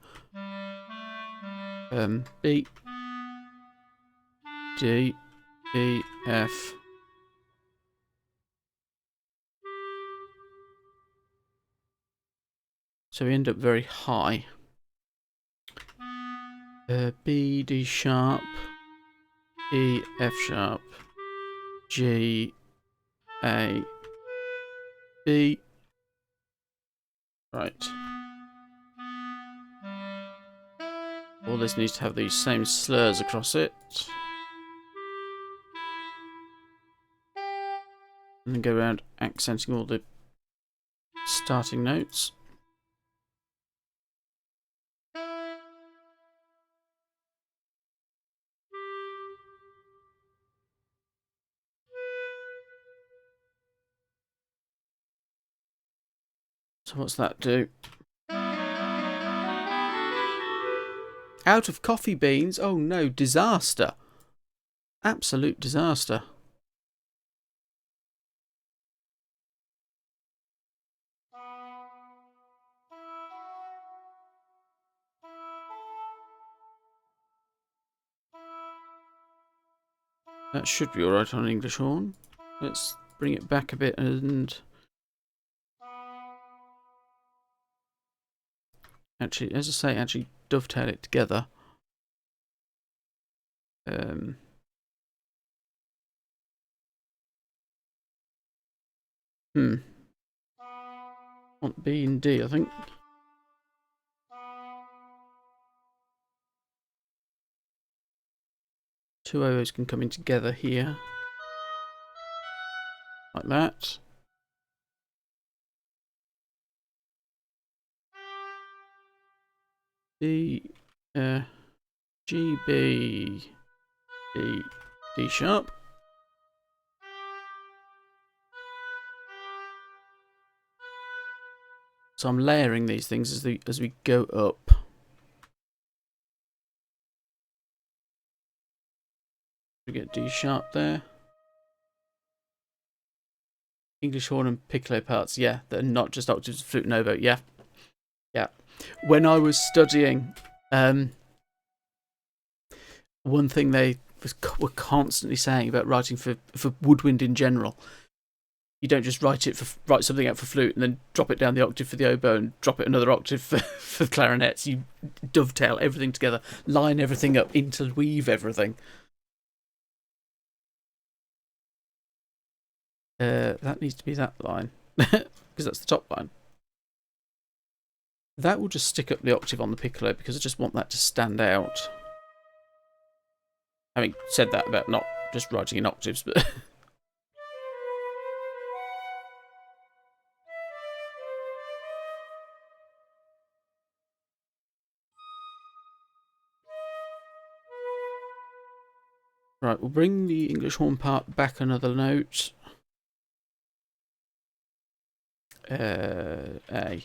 B, D, E, F. So we end up very high. B, D sharp, E, F sharp, G, A, B. Right. All this needs to have these same slurs across it. And then go around accenting all the starting notes. So what's that do? Out of coffee beans? Oh no, disaster. Absolute disaster. That should be alright on an English horn. Let's bring it back a bit and... Actually, as I say, actually dovetail it together. Want B and D, I think. Two O's can come in together here. Like that. D, G, B, D, D sharp. So I'm layering these things as we go up. We get D sharp there. English horn and piccolo parts, yeah, they're not just octaves of flute and oboe, yeah. Yeah. When I was studying, one thing they were constantly saying about writing for woodwind in general, you don't just write something out for flute and then drop it down the octave for the oboe and drop it another octave for clarinets. You dovetail everything together, line everything up, interweave everything. That needs to be that line, because that's the top line. That will just stick up the octave on the piccolo because I just want that to stand out. Having said that about not just writing in octaves, but... Right, we'll bring the English horn part back another note. A.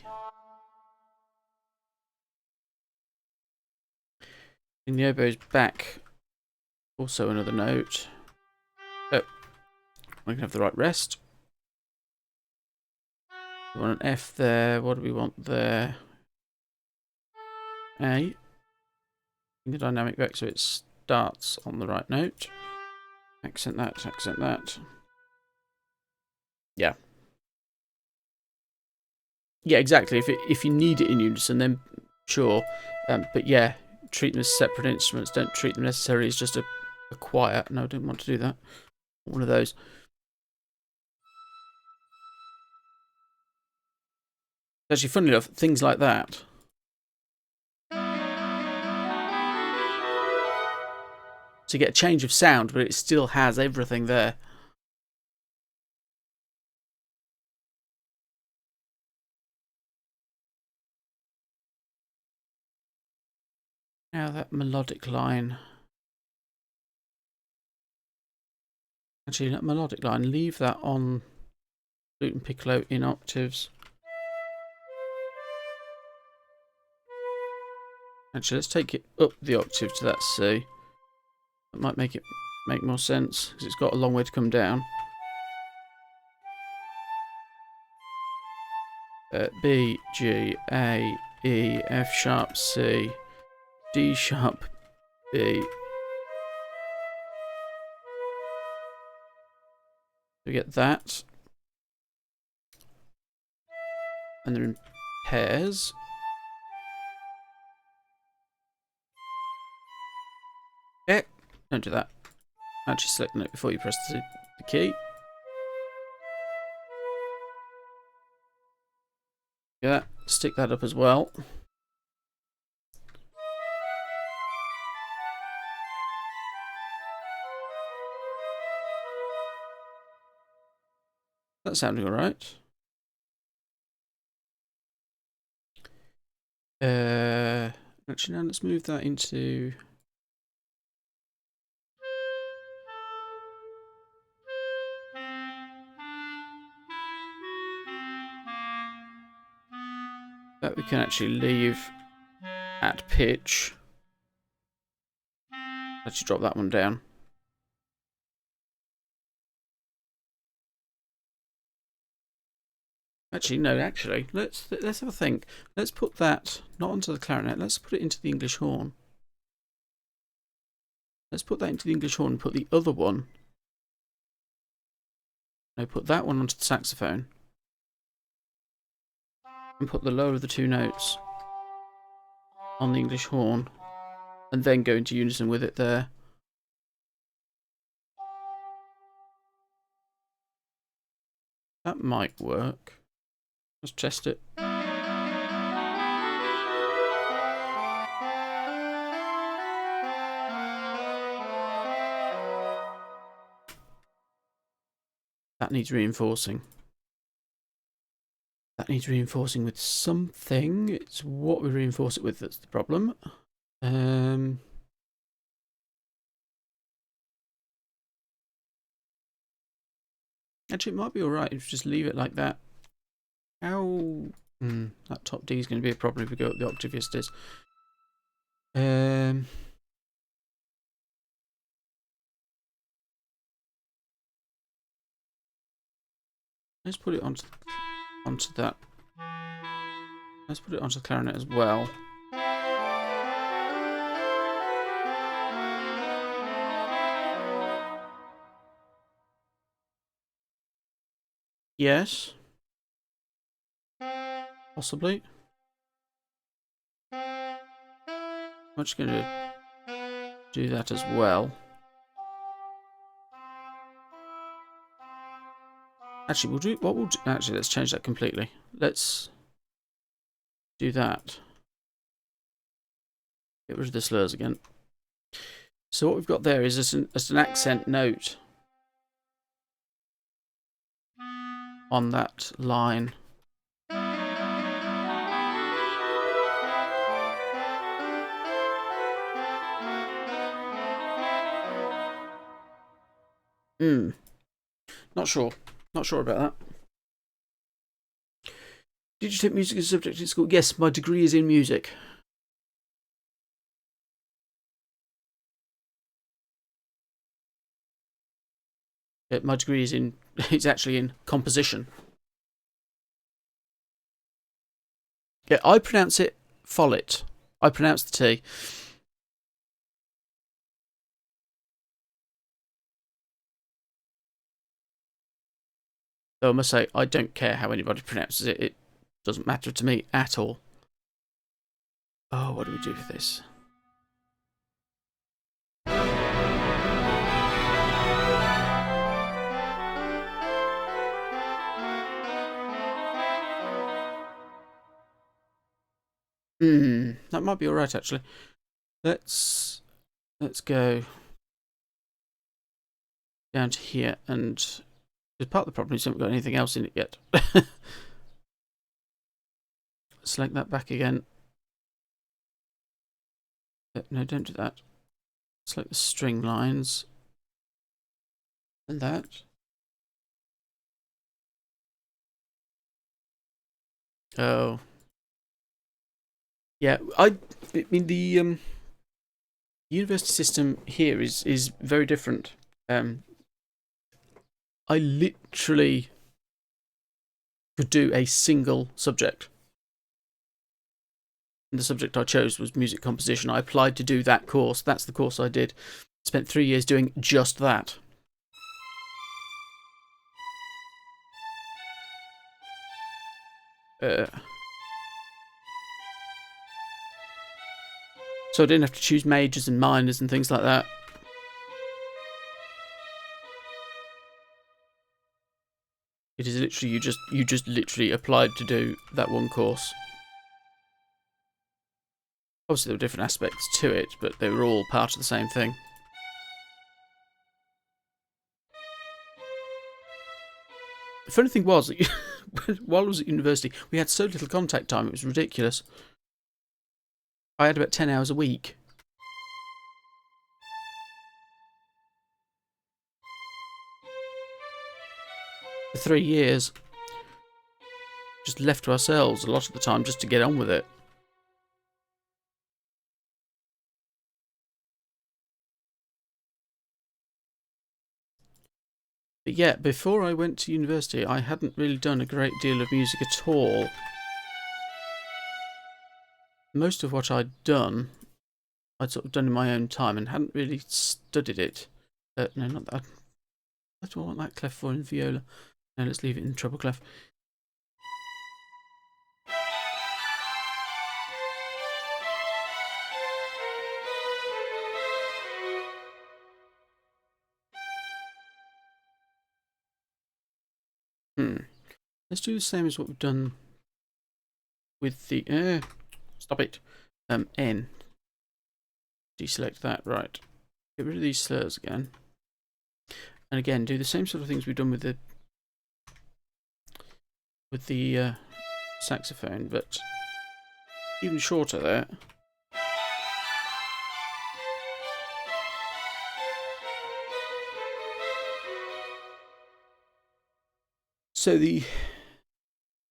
And the oboe's back also another note. Oh, we can have the right rest. We want an F there. What do we want there? A. In the dynamic back so it starts on the right note. Accent that, accent that. Yeah. Yeah, exactly. If you need it in unison, then sure. But yeah, treat them as separate instruments. Don't treat them necessarily as just a choir. No, I didn't want to do that. One of those. Actually, funnily enough, things like that. So you get a change of sound, but it still has everything there. Now that melodic line. Actually, that melodic line, leave that on flute and piccolo in octaves. Actually, let's take it up the octave to that C. That might make more sense, because it's got a long way to come down. B, G, A, E, F sharp, C, D sharp, B. We get that. And they're in pairs. Eh, don't do that. Actually select the note before you press the key. Yeah, stick that up as well. That's sounding alright. Actually, now let's move that into... That we can actually leave at pitch. Let's drop that one down. Actually, no. Actually, let's have a think. Let's put that not onto the clarinet. Let's put it into the English horn. Let's put that into the English horn. And put the other one. No, put that one onto the saxophone. And put the lower of the two notes on the English horn, and then go into unison with it there. That might work. Let's test it. That needs reinforcing. That needs reinforcing with something. It's what we reinforce it with that's the problem. Actually, it might be alright if you just leave it like that. How... that top D is going to be a problem if we go up the octave, yes it is. Let's put it onto that. Let's put it onto the clarinet as well. Yes. Possibly. I'm just going to do that as well. Actually, we'll do what we'll do. Actually, let's change that completely. Let's do that. Get rid of the slurs again. So what we've got there is just an accent note on that line. Not sure. Not sure about that. Did you take music as a subject in school? Yes, my degree is in music. My degree is in... it's actually in composition. Yeah, I pronounce it MFollet. I pronounce the T. Though I must say, I don't care how anybody pronounces it. It doesn't matter to me at all. Oh, what do we do for this? That might be alright actually. Let's go down to here, and part of the problem is we haven't got anything else in it yet. Select that back again. No, don't do that. Select the string lines. And that. Oh. Yeah, I mean the university system here is very different. I literally could do a single subject. And the subject I chose was music composition. I applied to do that course. That's the course I did. Spent 3 years doing just that. So I didn't have to choose majors and minors and things like that. It is literally you just literally applied to do that one course. Obviously there were different aspects to it, but they were all part of the same thing. The funny thing was, while I was at university, we had so little contact time, it was ridiculous. I had about 10 hours a week. For 3 years. Just left to ourselves a lot of the time just to get on with it. But yeah, before I went to university, I hadn't really done a great deal of music at all. Most of what I'd done, I'd sort of done in my own time and hadn't really studied it. No, not that. What do I want that clef for in viola? No, let's leave it in treble clef. Let's do the same as what we've done with the... stop it. N. Deselect that, right. Get rid of these slurs again. And again, do the same sort of things we've done with the saxophone, but even shorter there.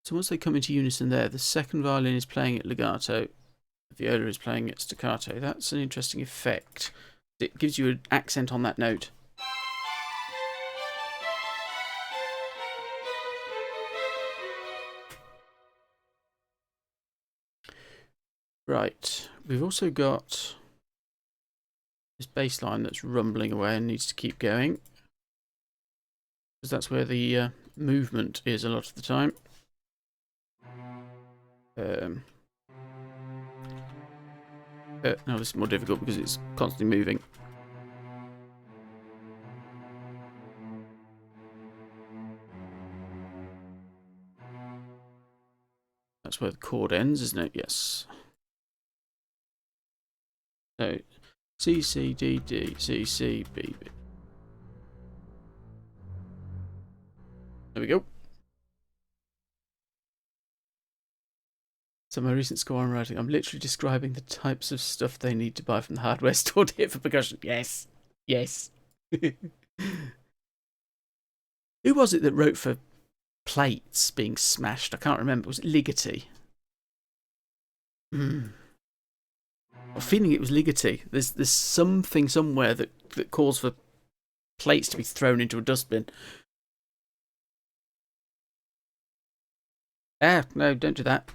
So once they come into unison there, the second violin is playing at legato, the viola is playing at staccato. That's an interesting effect. It gives you an accent on that note. Right, we've also got this bass line that's rumbling away and needs to keep going, because that's where the movement is a lot of the time. No, this is more difficult because it's constantly moving. That's where the chord ends, isn't it? Yes. So, C, C, D, D, C, C, B, B. There we go. So my recent score I'm writing, I'm literally describing the types of stuff they need to buy from the hardware store here for percussion. Yes. Yes. Who was it that wrote for plates being smashed? I can't remember. Was it Ligeti? I'm feeling it was Ligeti. There's something somewhere that calls for plates to be thrown into a dustbin. No, don't do that.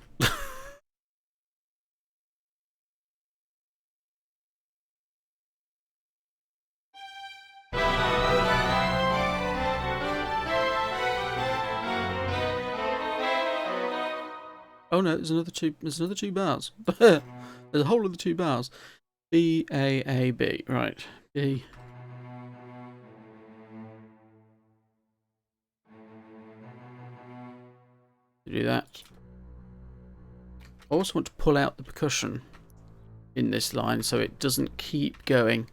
Oh no, there's another two bars. There's a whole other two bars. B, A, A, B. Right. B. Do that. I also want to pull out the percussion in this line so it doesn't keep going,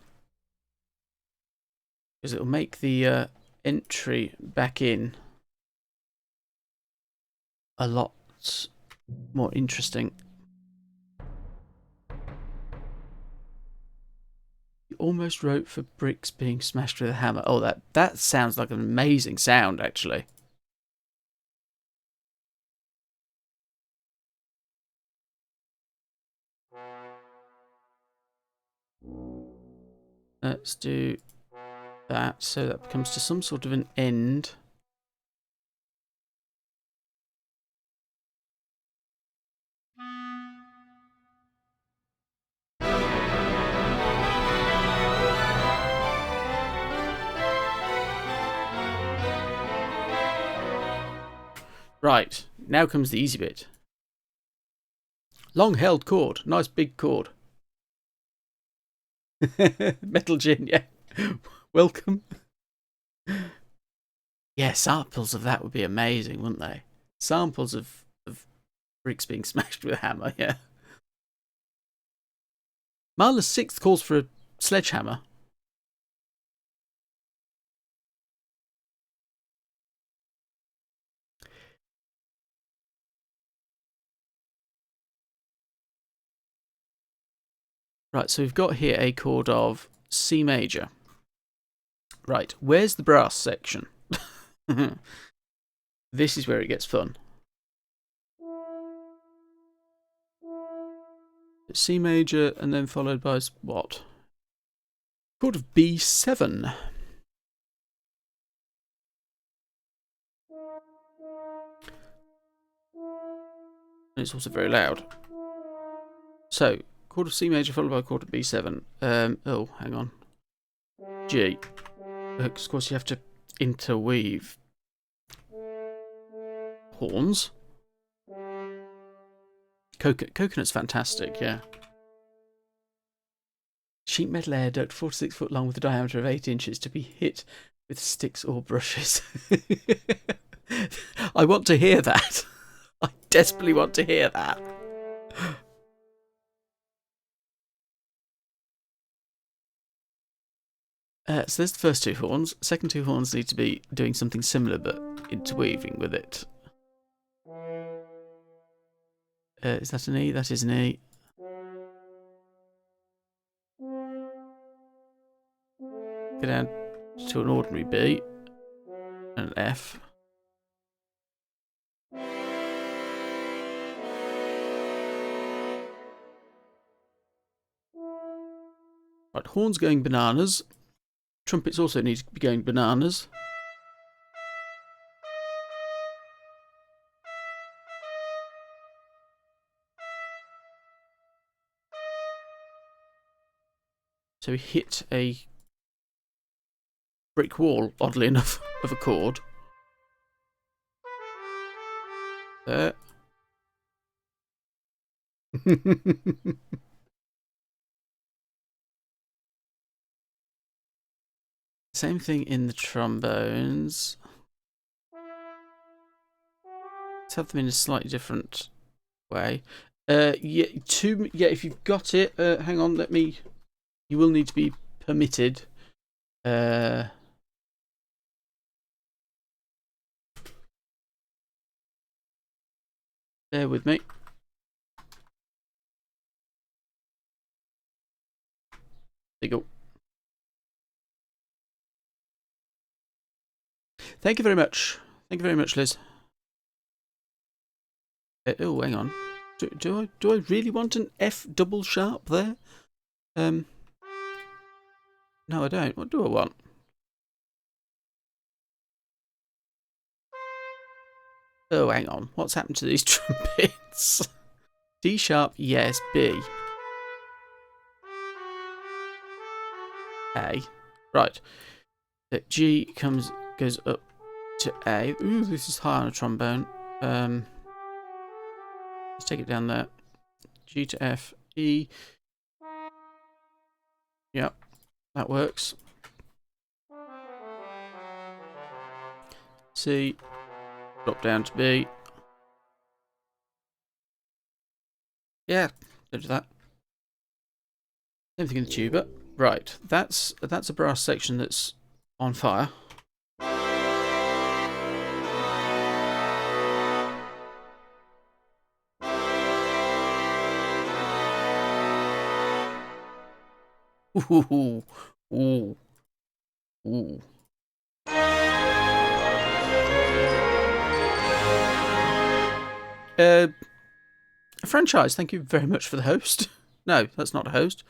because it'll make the entry back in a lot more interesting. You almost wrote for bricks being smashed with a hammer. Oh, that sounds like an amazing sound, actually. Let's do that, so that comes to some sort of an end. Right, now comes the easy bit. Long held chord, nice big chord. Metal gin, yeah. Welcome. Yeah, samples of that would be amazing, wouldn't they? Samples of bricks being smashed with a hammer, yeah. Mahler's Sixth calls for a sledgehammer. Right, so we've got here a chord of C major. Right, where's the brass section? This is where it gets fun. C major and then followed by what? Chord of B7. And it's also very loud. So, chord of C major followed by a chord of B7. Oh, hang on. G. Because, of course, you have to interweave horns. Coconut's fantastic, yeah. Sheet metal air duct 4 to 6 foot long with a diameter of 8 inches to be hit with sticks or brushes. I want to hear that. I desperately want to hear that. So there's the first two horns. Second two horns need to be doing something similar but interweaving with it. Is that an E? That is an E. Go down to an ordinary B and an F. Right, horns going bananas. Trumpets also need to be going bananas. So we hit a brick wall, oddly enough, of a chord. There. Same thing in the trombones. Let's have them in a slightly different way. Yeah, if you've got it, hang on, you will need to be permitted. Bear with me. There you go. Thank you very much. Thank you very much, Liz. Oh, hang on. Do I really want an F double sharp there? No, I don't. What do I want? Oh, hang on. What's happened to these trumpets? D sharp, yes. B. A. Right. G goes up to A. Ooh, this is high on a trombone. Let's take it down there. G to F. E. Yep, that works. C. Drop down to B. Yeah, go to that. Same thing in the tuba. Right, that's a brass section that's on fire. Ooh, ooh, ooh. A franchise, thank you very much for the host. No, that's not a host.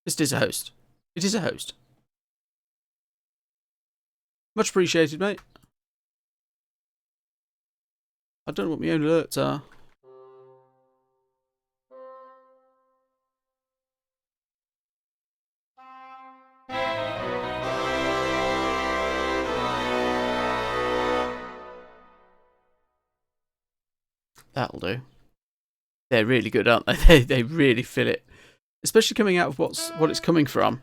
This is a host. It is a host. Much appreciated, mate. I don't know what my own alerts are. That'll do. They're really good, aren't they? They really fill it. Especially coming out of what it's coming from.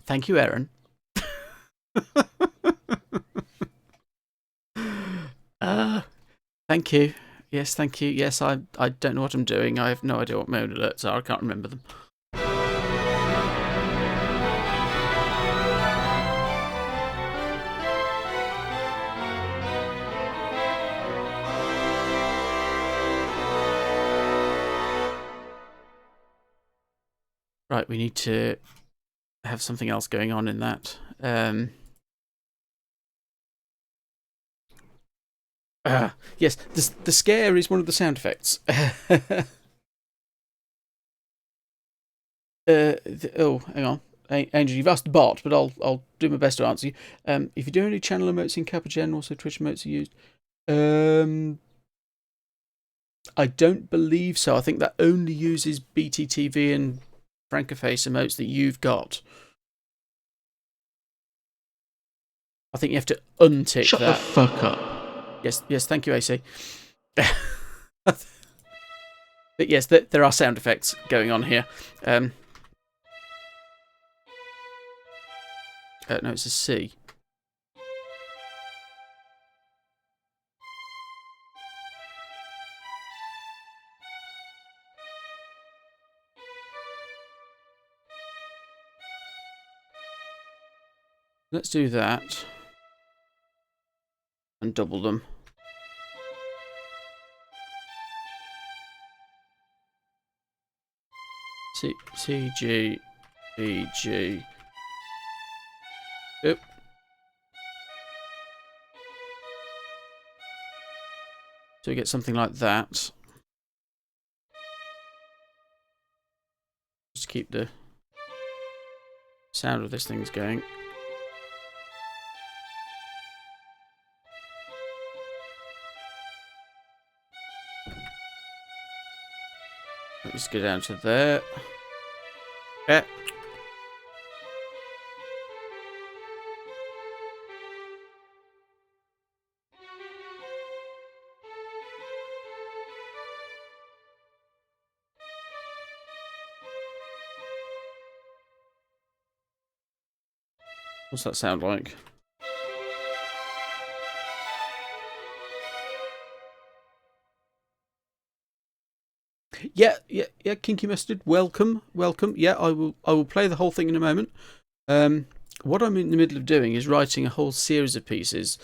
Thank you, Aaron. Thank you. Yes, thank you. Yes, I don't know what I'm doing. I have no idea what my own alerts are. I can't remember them. Right, we need to have something else going on in that. Yes, the scare is one of the sound effects. Oh, hang on. Angel, you've asked the bot, but I'll do my best to answer you. If you do any channel emotes in Kappa Gen, also Twitch emotes are used. I don't believe so. I think that only uses BTTV and Francoface emotes that you've got. I think you have to untick Shut that. the fuck up. Yes, thank you, AC. But yes, there are sound effects going on here. No, it's a C. Let's do that. And double them. C, G, B, G. Oop. So we get something like that. Just keep the sound of this thing's going. Let's go down to there. Yeah. What's that sound like? Yeah, Kinky Mustard, welcome. Yeah, I will play the whole thing in a moment. What I'm in the middle of doing is writing a whole series of pieces,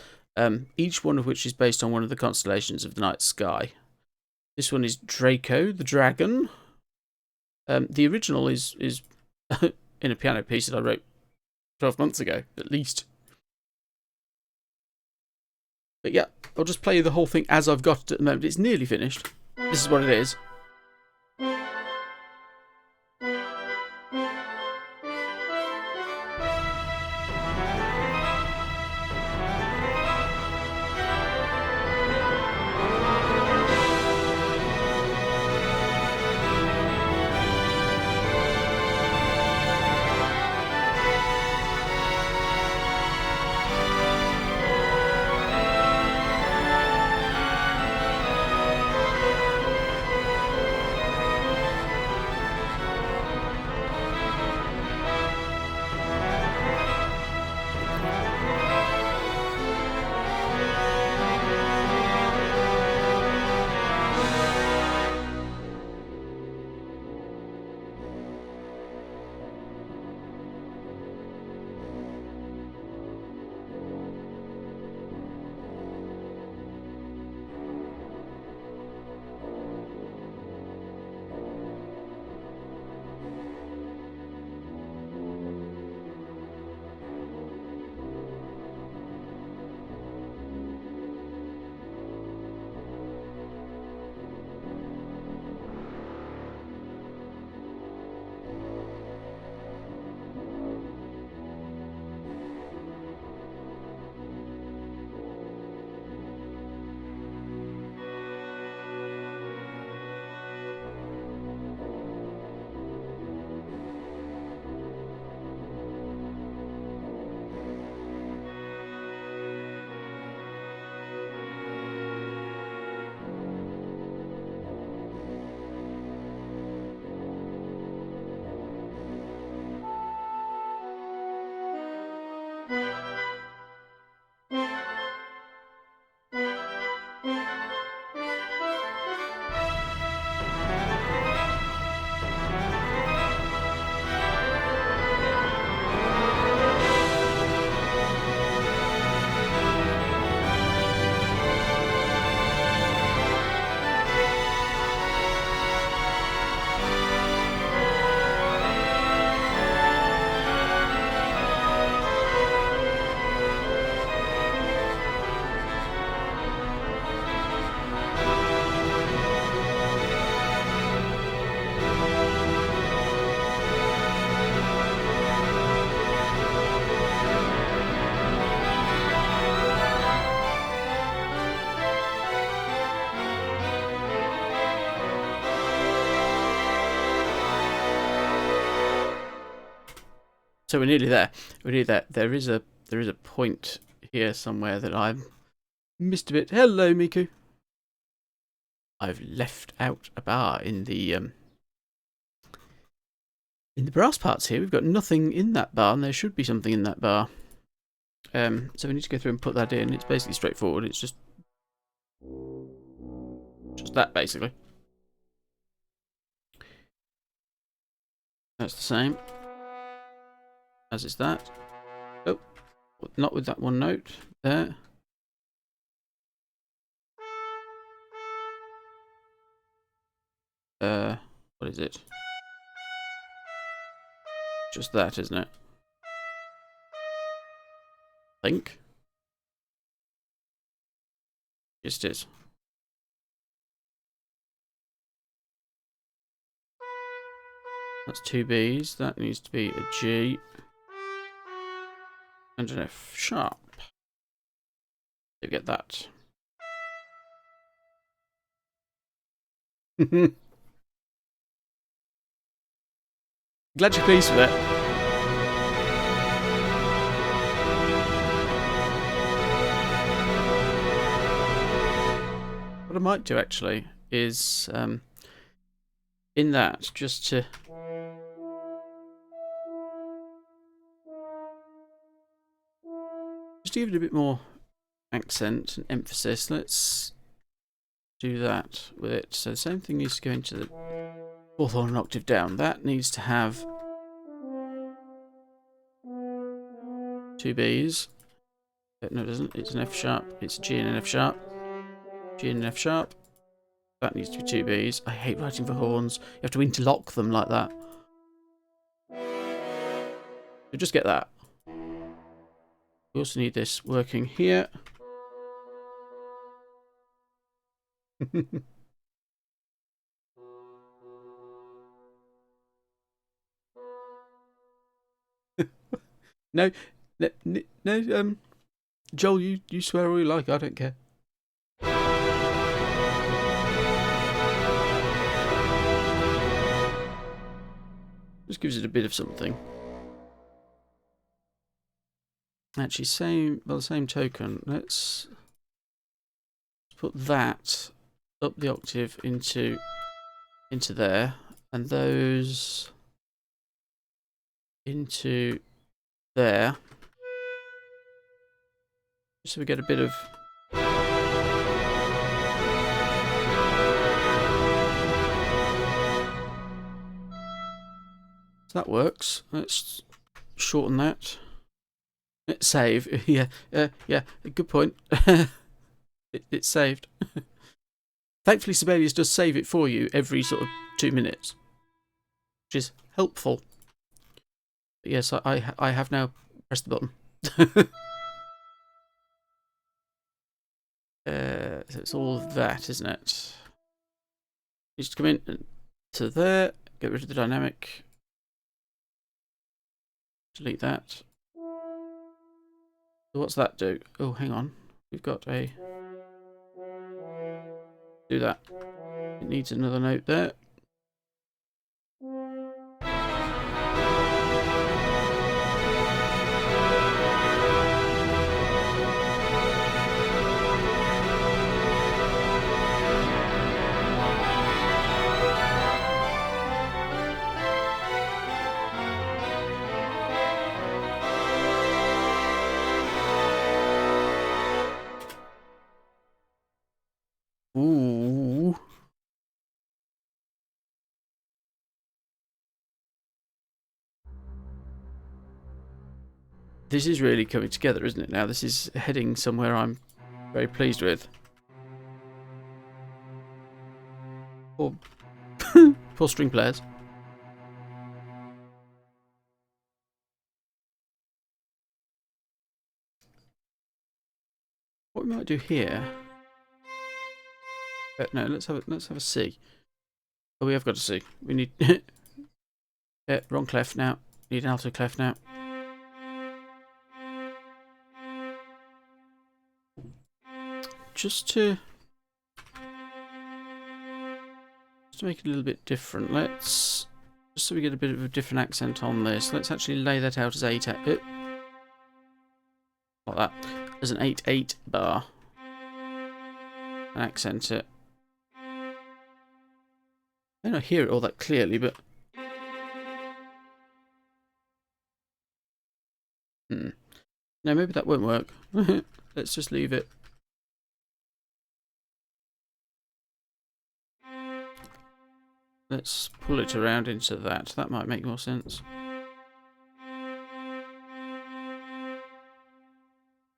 each one of which is based on one of the constellations of the night sky. This one is Draco, the dragon. The original is in a piano piece that I wrote 12 months ago, at least. But yeah, I'll just play the whole thing as I've got it at the moment. It's nearly finished. This is what it is. So we're nearly there. We're nearly there. There is a point here somewhere that I missed a bit. Hello, Miku. I've left out a bar in the brass parts here. We've got nothing in that bar, and there should be something in that bar. So we need to go through and put that in. It's basically straightforward. It's just that, basically. That's the same as is that. Oh, not with that one note there. What is it? Just that, isn't it? I think. Yes, it is. That's two Bs. That needs to be a G. And an F sharp. You get that. Glad you're pleased with it. What I might do actually is in that just to give it a bit more accent and emphasis. Let's do that with it. So the same thing needs to go into the fourth on an octave down. That needs to have two Bs. No, it doesn't. It's an F sharp. It's a G and an F sharp. G and an F sharp. That needs to be two Bs. I hate writing for horns. You have to interlock them like that. So just get that. We also need this working here. No, Joel, you swear all you like, I don't care. Just gives it a bit of something. Actually, by the same token, let's put that up the octave into there, and those into there, so we get a bit of so that works. Let's shorten that. Let's save. Yeah, good point. It's saved. Thankfully, Sibelius does save it for you every sort of 2 minutes, which is helpful. But yes, I have now pressed the button. So it's all of that, isn't it? Needs to come in to there, get rid of the dynamic, delete that. So what's that do? Oh, hang on. We've got a... Do that. It needs another note there. Ooh. This is really coming together, isn't it now? This is heading somewhere I'm very pleased with. Poor, poor string players. What we might do here... no, let's have a C. Oh, we have got a C. We need... yeah, wrong clef now. Need an alto clef now. Just to make it a little bit different, let's Just so we get a bit of a different accent on this, let's actually lay that out as 8, like that, as an 8/8 bar, and accent it. I don't hear it all that clearly, but no, maybe that won't work. Let's just leave it. Let's pull it around into that. That might make more sense.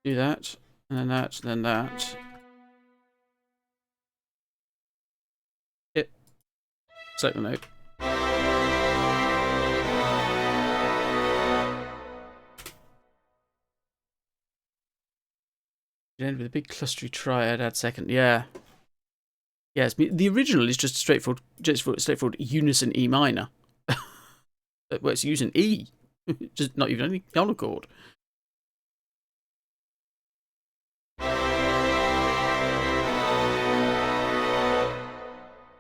Do that, and then that, and then that. Yep. Second note. End with a big clustery triad, add second. Yeah. Yes, the original is just straightforward unison E minor. Well, it's using E. Just not even any on a chord.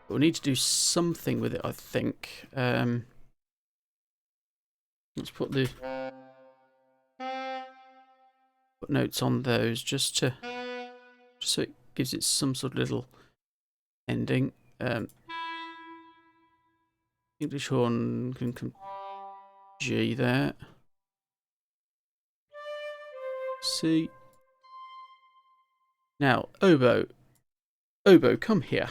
We'll need to do something with it, I think. Let's put notes on those just so it gives it some sort of little ending. English horn can come G there. C. Now, oboe. Oboe, come here.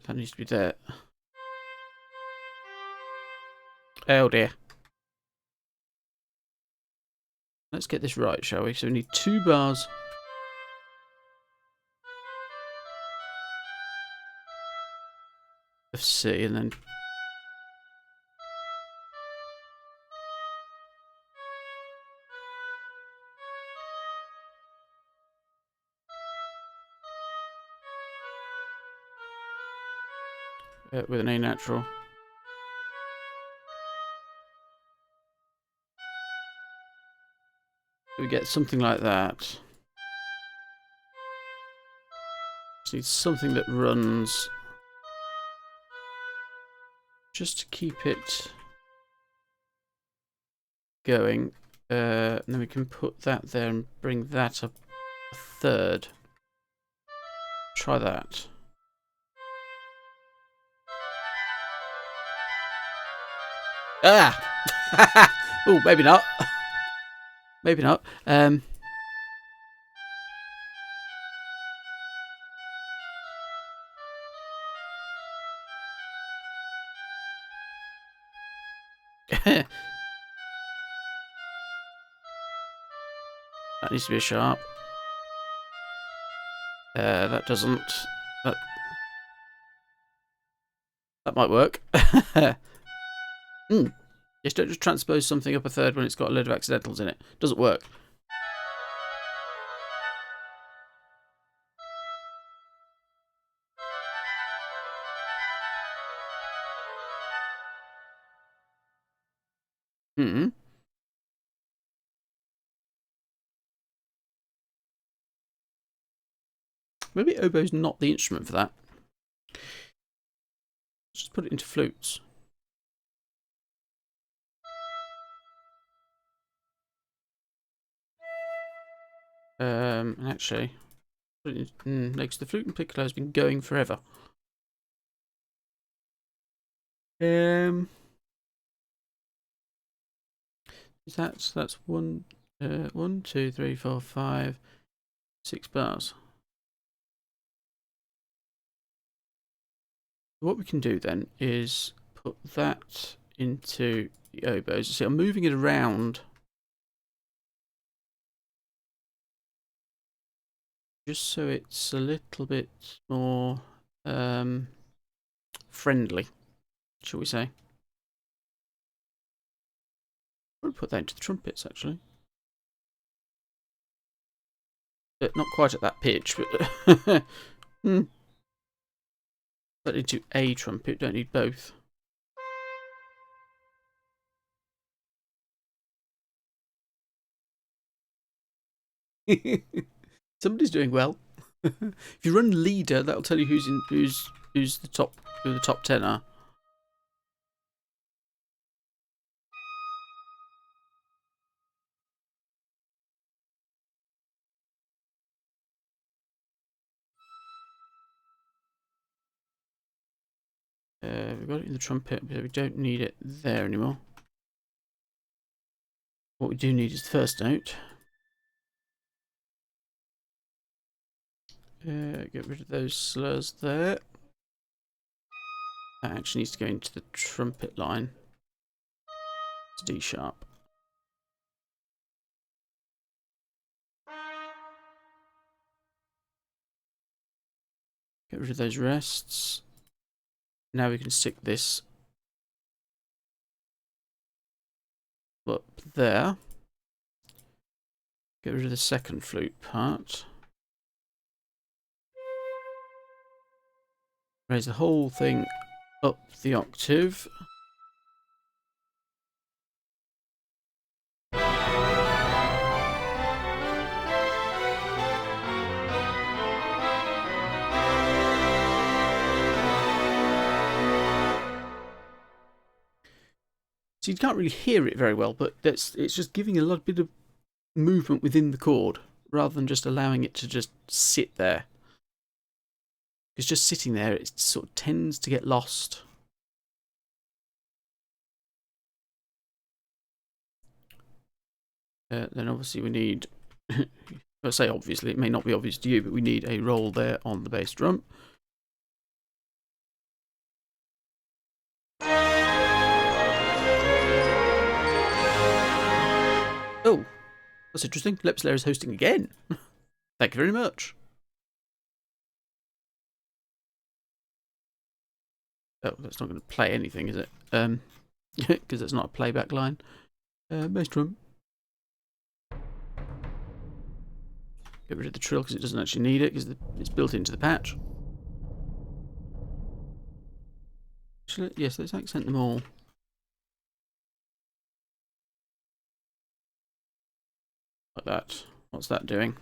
That needs to be there. Oh dear. Let's get this right, shall we? So we need 2 bars. Of C, and then with an A natural. We get something like that. Just need something that runs just to keep it going. And then we can put that there and bring that up a third. Try that. Ah! Oh, maybe not. Maybe not. That needs to be a sharp. That doesn't. That might work. Just don't just transpose something up a third when it's got a load of accidentals in it. Doesn't work. Maybe oboe's not the instrument for that. Let's just put it into flutes. And actually, put it in, next the flute and piccolo has been going forever. That's 1, 2, 3, 4, 5, 6 bars. What we can do then is put that into the oboes. See, I'm moving it around just so it's a little bit more friendly, shall we say. We'll put that into the trumpets, actually. Not quite at that pitch, but but into a trumpet. Don't need both. Somebody's doing well. If you run leader, that'll tell you who's the top, who the top 10 are. We've got it in the trumpet, but we don't need it there anymore. What we do need is the first note. Get rid of those slurs there. That actually needs to go into the trumpet line. It's D sharp. Get rid of those rests. Now we can stick this up there. Get rid of the second flute part. Raise the whole thing up the octave. So you can't really hear it very well, but it's just giving a bit of movement within the chord, rather than just allowing it to just sit there. Because just sitting there, it sort of tends to get lost. Then obviously we need, I say obviously, it may not be obvious to you, but we need a roll there on the bass drum. Oh, that's interesting. Lepslayer is hosting again. Thank you very much. Oh, that's not going to play anything, is it? Because that's not a playback line. Bass drum. Get rid of the trill because it doesn't actually need it because it's built into the patch. Actually, yes, let's accent them all. Like that. What's that doing?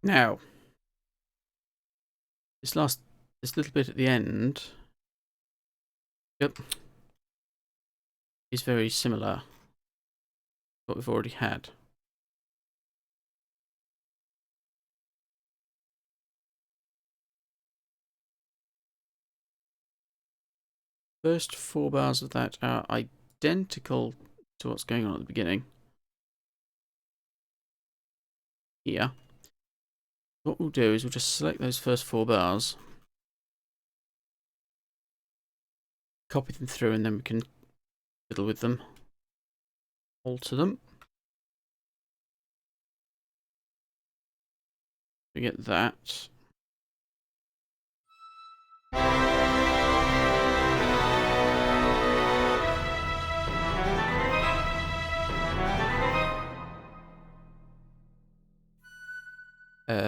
Now, this little bit at the end, yep, is very similar to what we've already had. First 4 bars of that are identical to what's going on at the beginning. Here. What we'll do is we'll just select those first 4 bars, copy them through, and then we can fiddle with them, alter them. We get that.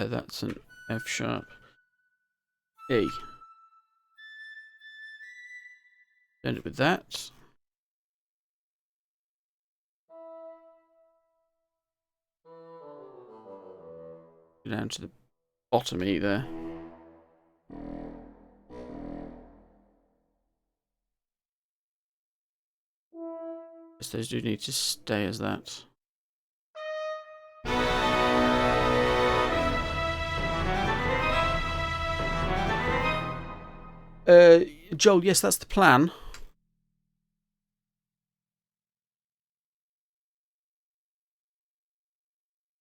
That's an F sharp E. End it with that. Go down to the bottom E there. Yes, those do need to stay as that. Joel, yes, that's the plan.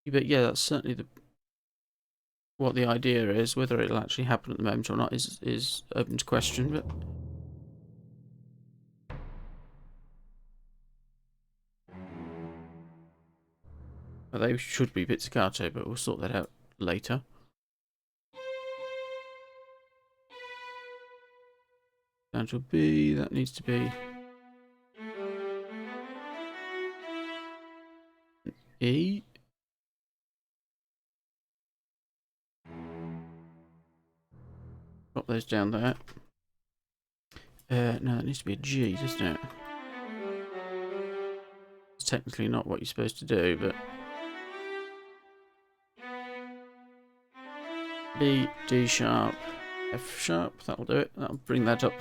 But yeah, that's certainly what the idea is. Whether it'll actually happen at the moment or not is open to question. But Well, they should be pizzicato, but we'll sort that out later. Down to a B, that needs to be an E. Drop those down there. No, that needs to be a G, doesn't it? It's technically not what you're supposed to do, but... B, D sharp, F sharp, that'll do it. That'll bring that up.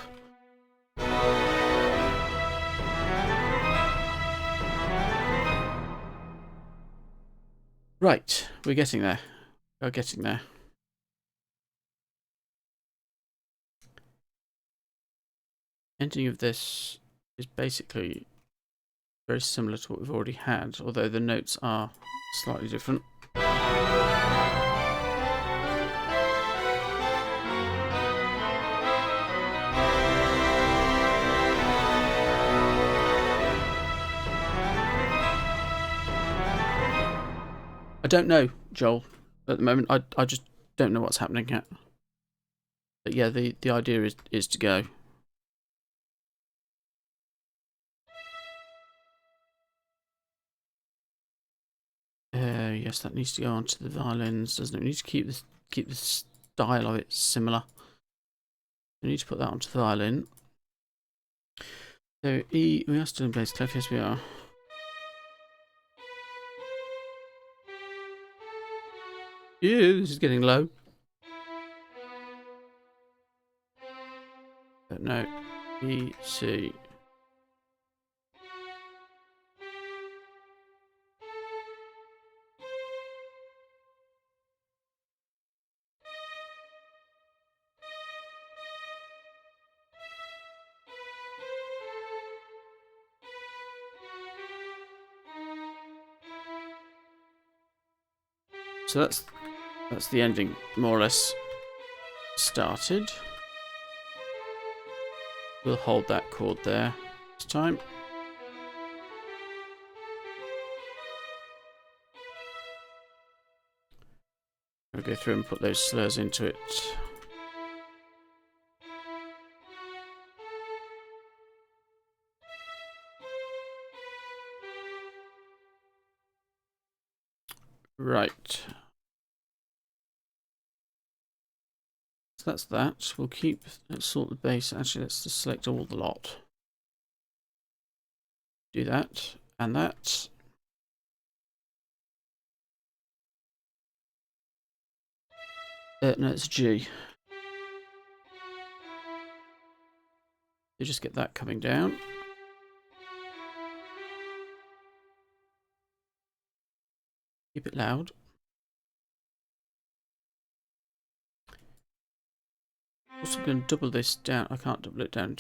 Right, we're getting there. We're getting there. Ending of this is basically very similar to what we've already had, although the notes are slightly different. I don't know, Joel. At the moment, I just don't know what's happening yet. But yeah, the idea is to go. Yes, that needs to go onto the violins, doesn't it? We need to keep the style of it similar. We need to put that onto the violin. So E, we are still in bass clef, yes we are. Yeah, this is getting low. But no, E, C. So that's the ending, more or less, started. We'll hold that chord there this time. We'll go through and put those slurs into it. Right. So that's that. We'll keep, let's sort the bass. Actually, let's just select all the lot. Do that and that. No, it's G. You just get that coming down. Keep it loud. Also going to double this down. I can't double it down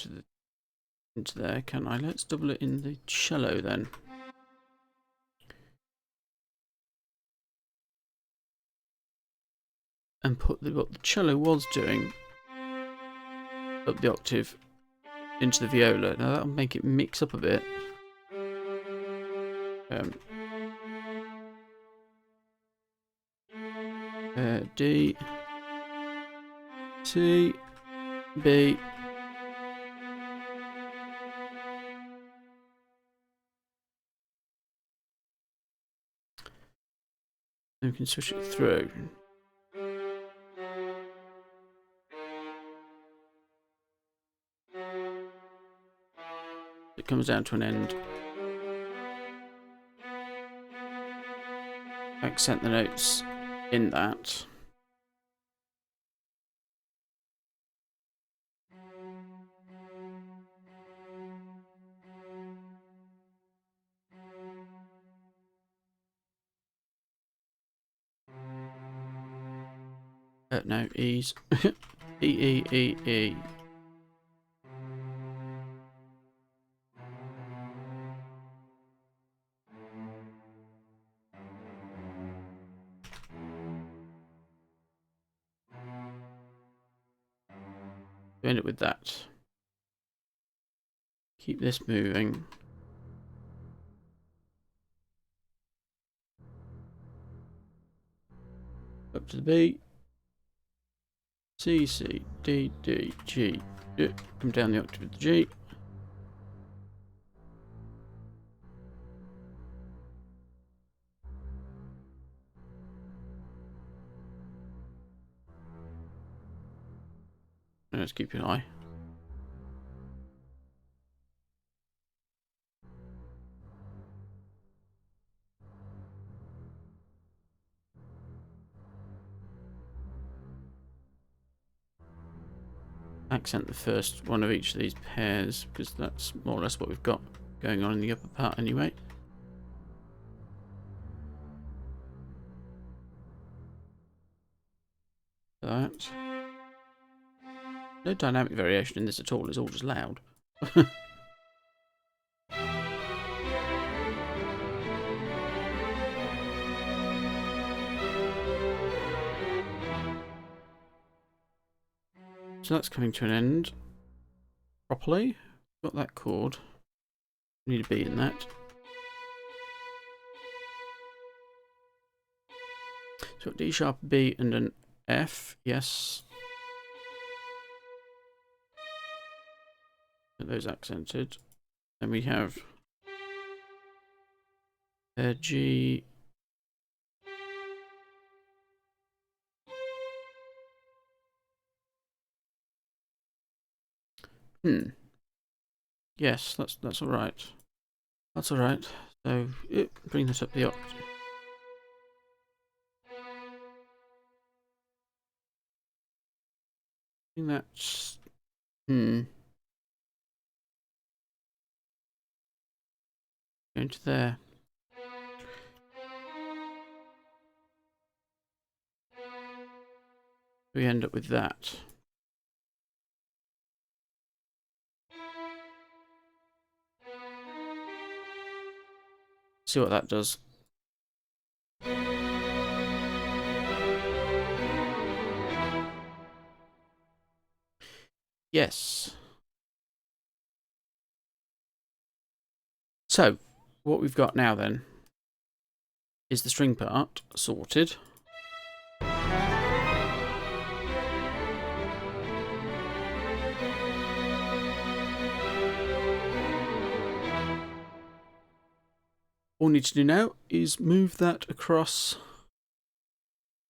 into there, can I? Let's double it in the cello then. And put what the cello was doing up the octave into the viola. Now that'll make it mix up a bit. D, C, B. And we can switch it through. It comes down to an end. Accent the notes in that. No, E's. E, E, E, E. End it with that. Keep this moving. up to the B. C, C, D, D, G. Come down the octave with the G. And let's keep an eye. Accent the first one of each of these pairs, because that's more or less what we've got going on in the upper part anyway. That. No dynamic variation in this at all, it's all just loud. So that's coming to an end properly. Got that chord. Need a B in that. So D sharp, B, and an F. Yes. Get those accented. Then we have G. Yes, that's all right. That's all right. So bring this up the octave. I think that's going to there. We end up with that. See what that does. Yes. So, what we've got now then is the string part sorted. All we need to do now is move that across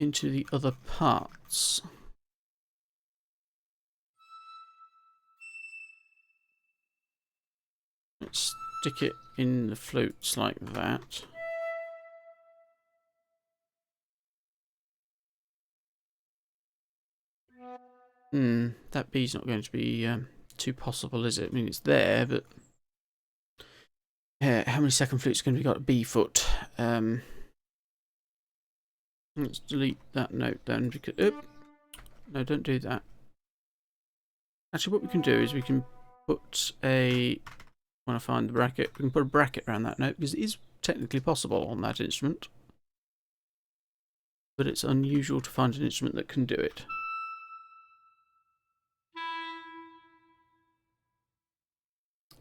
into the other parts. Let's stick it in the flutes like that. That B's not going to be too possible, is it? I mean, it's there, but how many second flutes are going to be got at B foot? Let's delete that note then, because no, don't do that. Actually, what we can do is we can put a. When I find the bracket, we can put a bracket around that note because it is technically possible on that instrument, but it's unusual to find an instrument that can do it.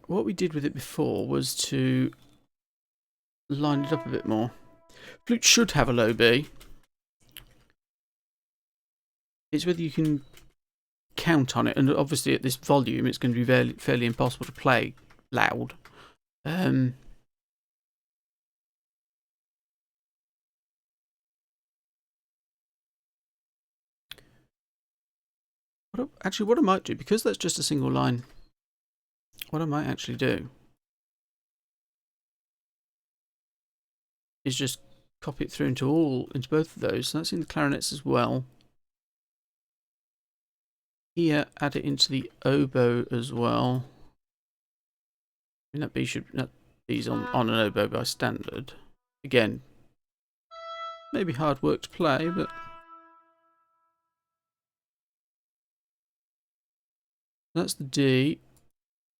What we did with it before was to line it up a bit more. Flute should have a low B. It's whether you can count on it, and obviously at this volume it's going to be fairly impossible to play loud. Actually, what I might do, because that's just a single line, what I might actually do is just copy it through into both of those. So that's in the clarinets as well. Here, add it into the oboe as well. I mean, that B's on an oboe by standard. Again, maybe hard work to play, but that's the D.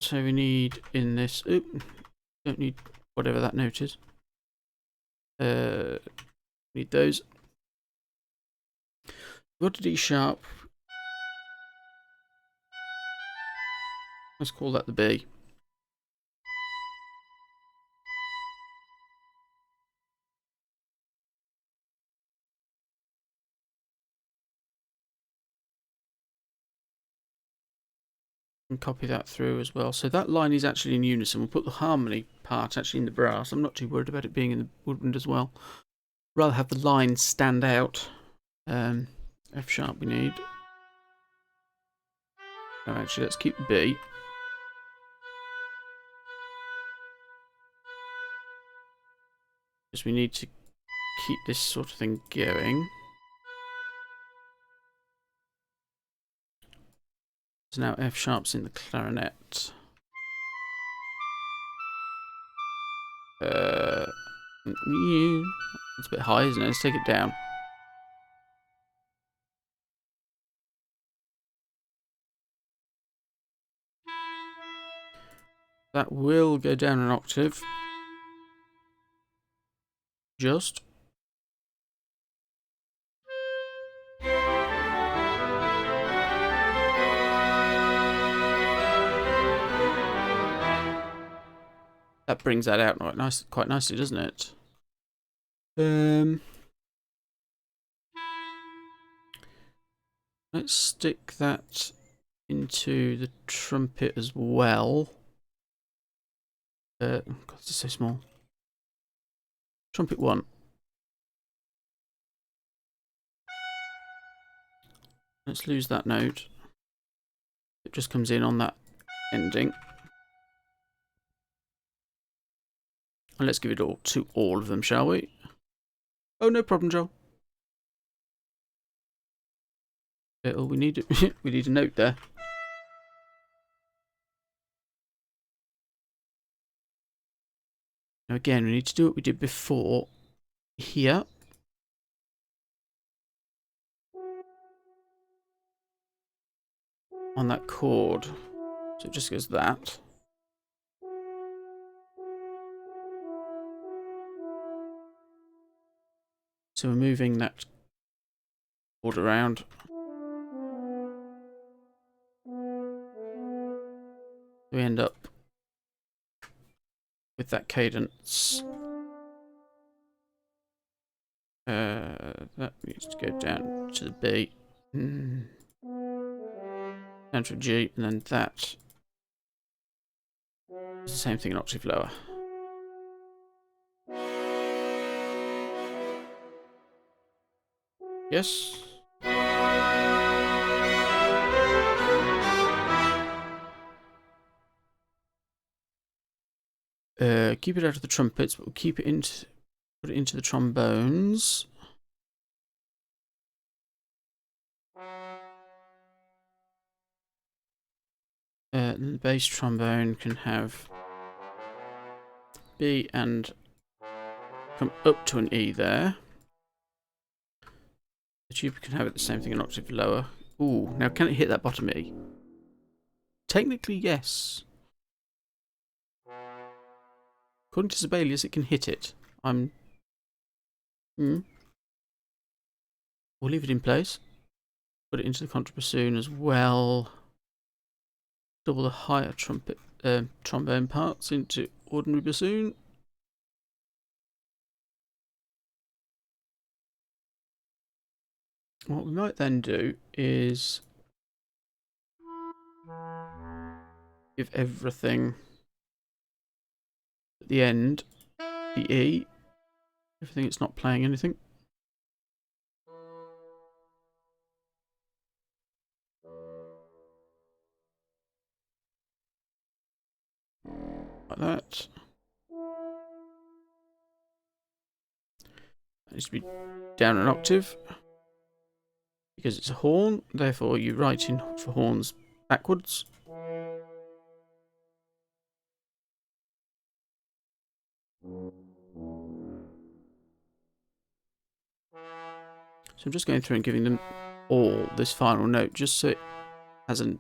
So we need in this. Don't need whatever that note is. Need those. Go to D sharp. Let's call that the B. And copy that through as well. So that line is actually in unison. We'll put the harmony part actually in the brass. I'm not too worried about it being in the woodwind as well. Rather have the lines stand out. F sharp we need. No, actually, let's keep B. Because we need to keep this sort of thing going. So now F sharp's in the clarinet. It's a bit high, isn't it? Let's take it down. That will go down an octave. Just. That brings that out quite nicely, doesn't it? Let's stick that into the trumpet as well. God, this is so small. Trumpet 1. Let's lose that note. It just comes in on that ending. And let's give it all to all of them, shall we? Oh, no problem, Joel. Oh, we need we need a note there. Now again, we need to do what we did before here. On that chord. So it just goes that. So we're moving that chord around. We end up with that cadence. That needs to go down to the B. Down to a G, and then that is the same thing, an octave lower. Yes. Keep it out of the trumpets, but we'll keep it into, put it into the trombones. The bass trombone can have B and come up to an E there. The tuba can have it the same thing, an octave lower. Ooh, now can it hit that bottom E? Technically, yes. According to Sibelius, it can hit it. We'll leave it in place. Put it into the contrabassoon as well. Double the higher trombone parts into ordinary bassoon. What we might then do is give everything at the end the E. Everything it's not playing anything. Like that. That needs to be down an octave. Because it's a horn, therefore you write in for horns backwards. So I'm just going through and giving them all this final note, just so it has a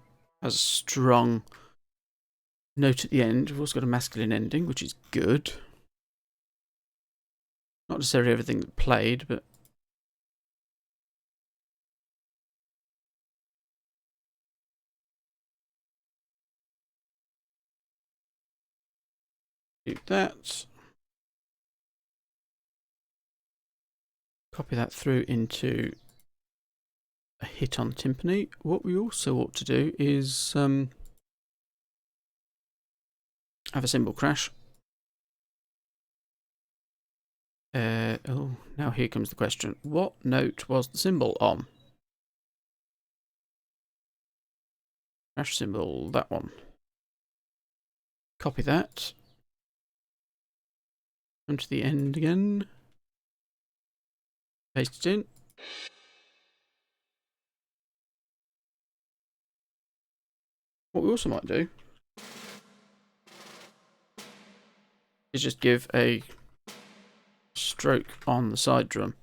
strong note at the end. We've also got a masculine ending, which is good. Not necessarily everything that played, but do that. Copy that through into a hit on the timpani. What we also ought to do is have a symbol crash. Oh, now here comes the question. What note was the symbol on? Crash symbol, that one. Copy that. Come to the end again. Paste it in. What we also might do is just give a stroke on the side drum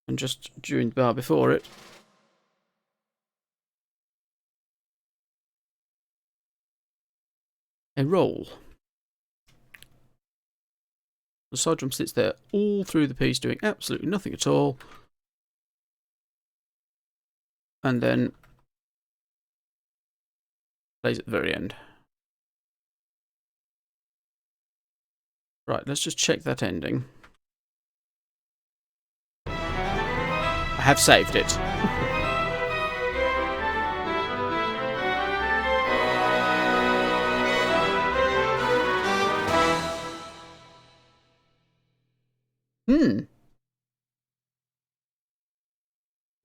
and just during the bar before it a roll. The side drum sits there all through the piece doing absolutely nothing at all, and then plays at the very end. Right, let's just check that ending. I have saved it.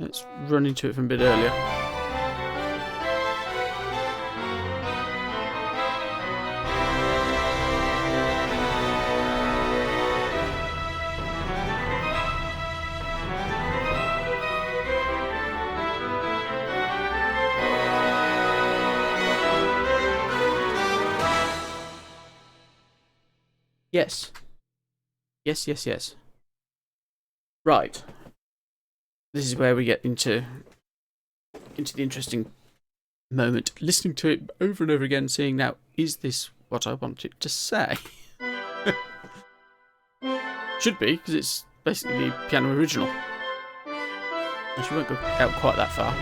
Let's run into it from a bit earlier. Yes. Yes. Right. This is where we get into the interesting moment. Listening to it over and over again, seeing now, is this what I want it to say? Should be, because it's basically the piano original. Actually, won't go out quite that far.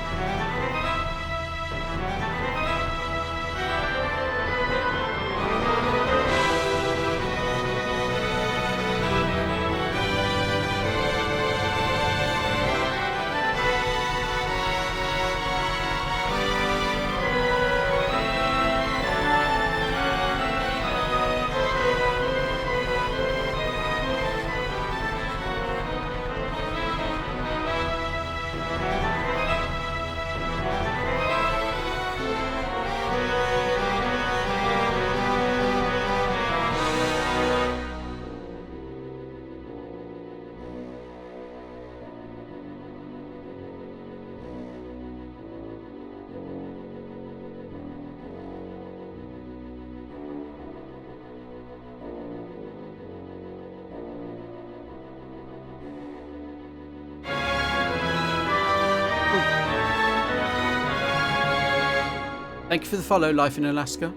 Thank you for the follow, Life in Alaska.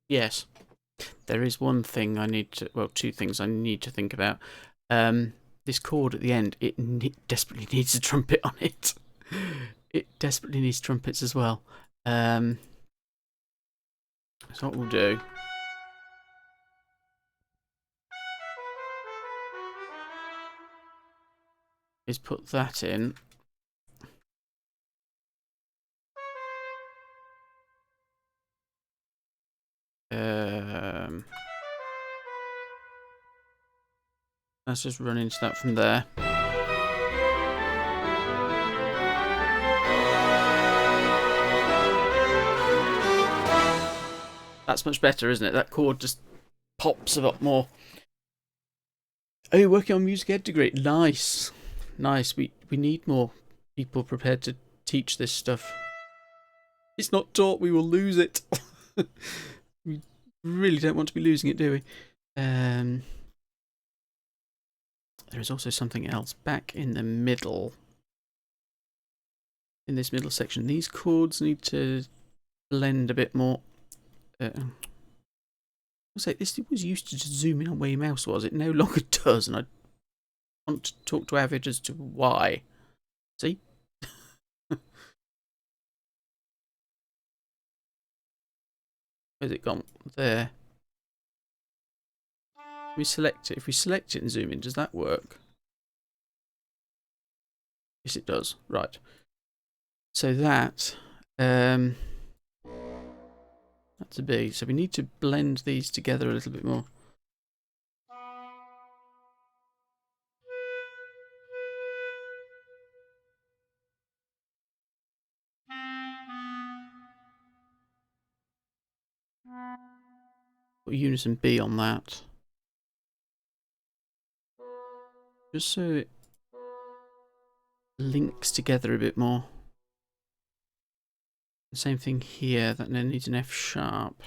Yes. There is one thing I need to, well, two things I need to think about. This chord at the end, it desperately needs a trumpet on it. It desperately needs trumpets as well. So what we'll do is put that in. Let's just run into that from there. That's much better, isn't it? That chord just pops a lot more. Oh, you're working on music ed degree. Nice. Nice. We need more people prepared to teach this stuff. It's not taught, we will lose it. We really don't want to be losing it, do we? There is also something else back in the middle. In this middle section, these chords need to blend a bit more. I'll say this was used to just zoom in on where your mouse was. It no longer does, and I want to talk to Avid as to why. See? Where's it gone? There. We select it. If we select it and zoom in, does that work? Yes, it does. Right. So that's a B. So we need to blend these together a little bit more. Put unison B on that. Just so it links together a bit more. Same thing here, that then needs an F sharp.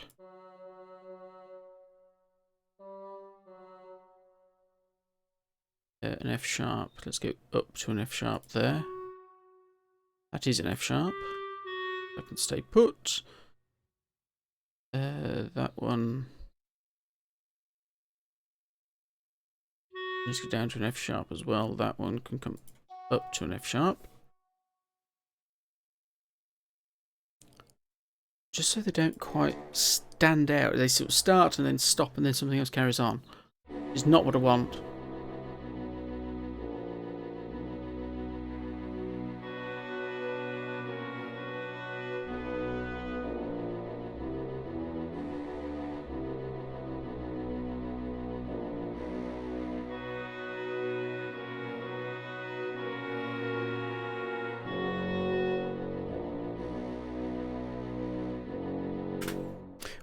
An F sharp. Let's go up to an F sharp there. That is an F sharp. I can stay put. That one. Let's go down to an F sharp as well. That one can come up to an F sharp. Just so they don't quite stand out. They sort of start and then stop and then something else carries on. It's not what I want.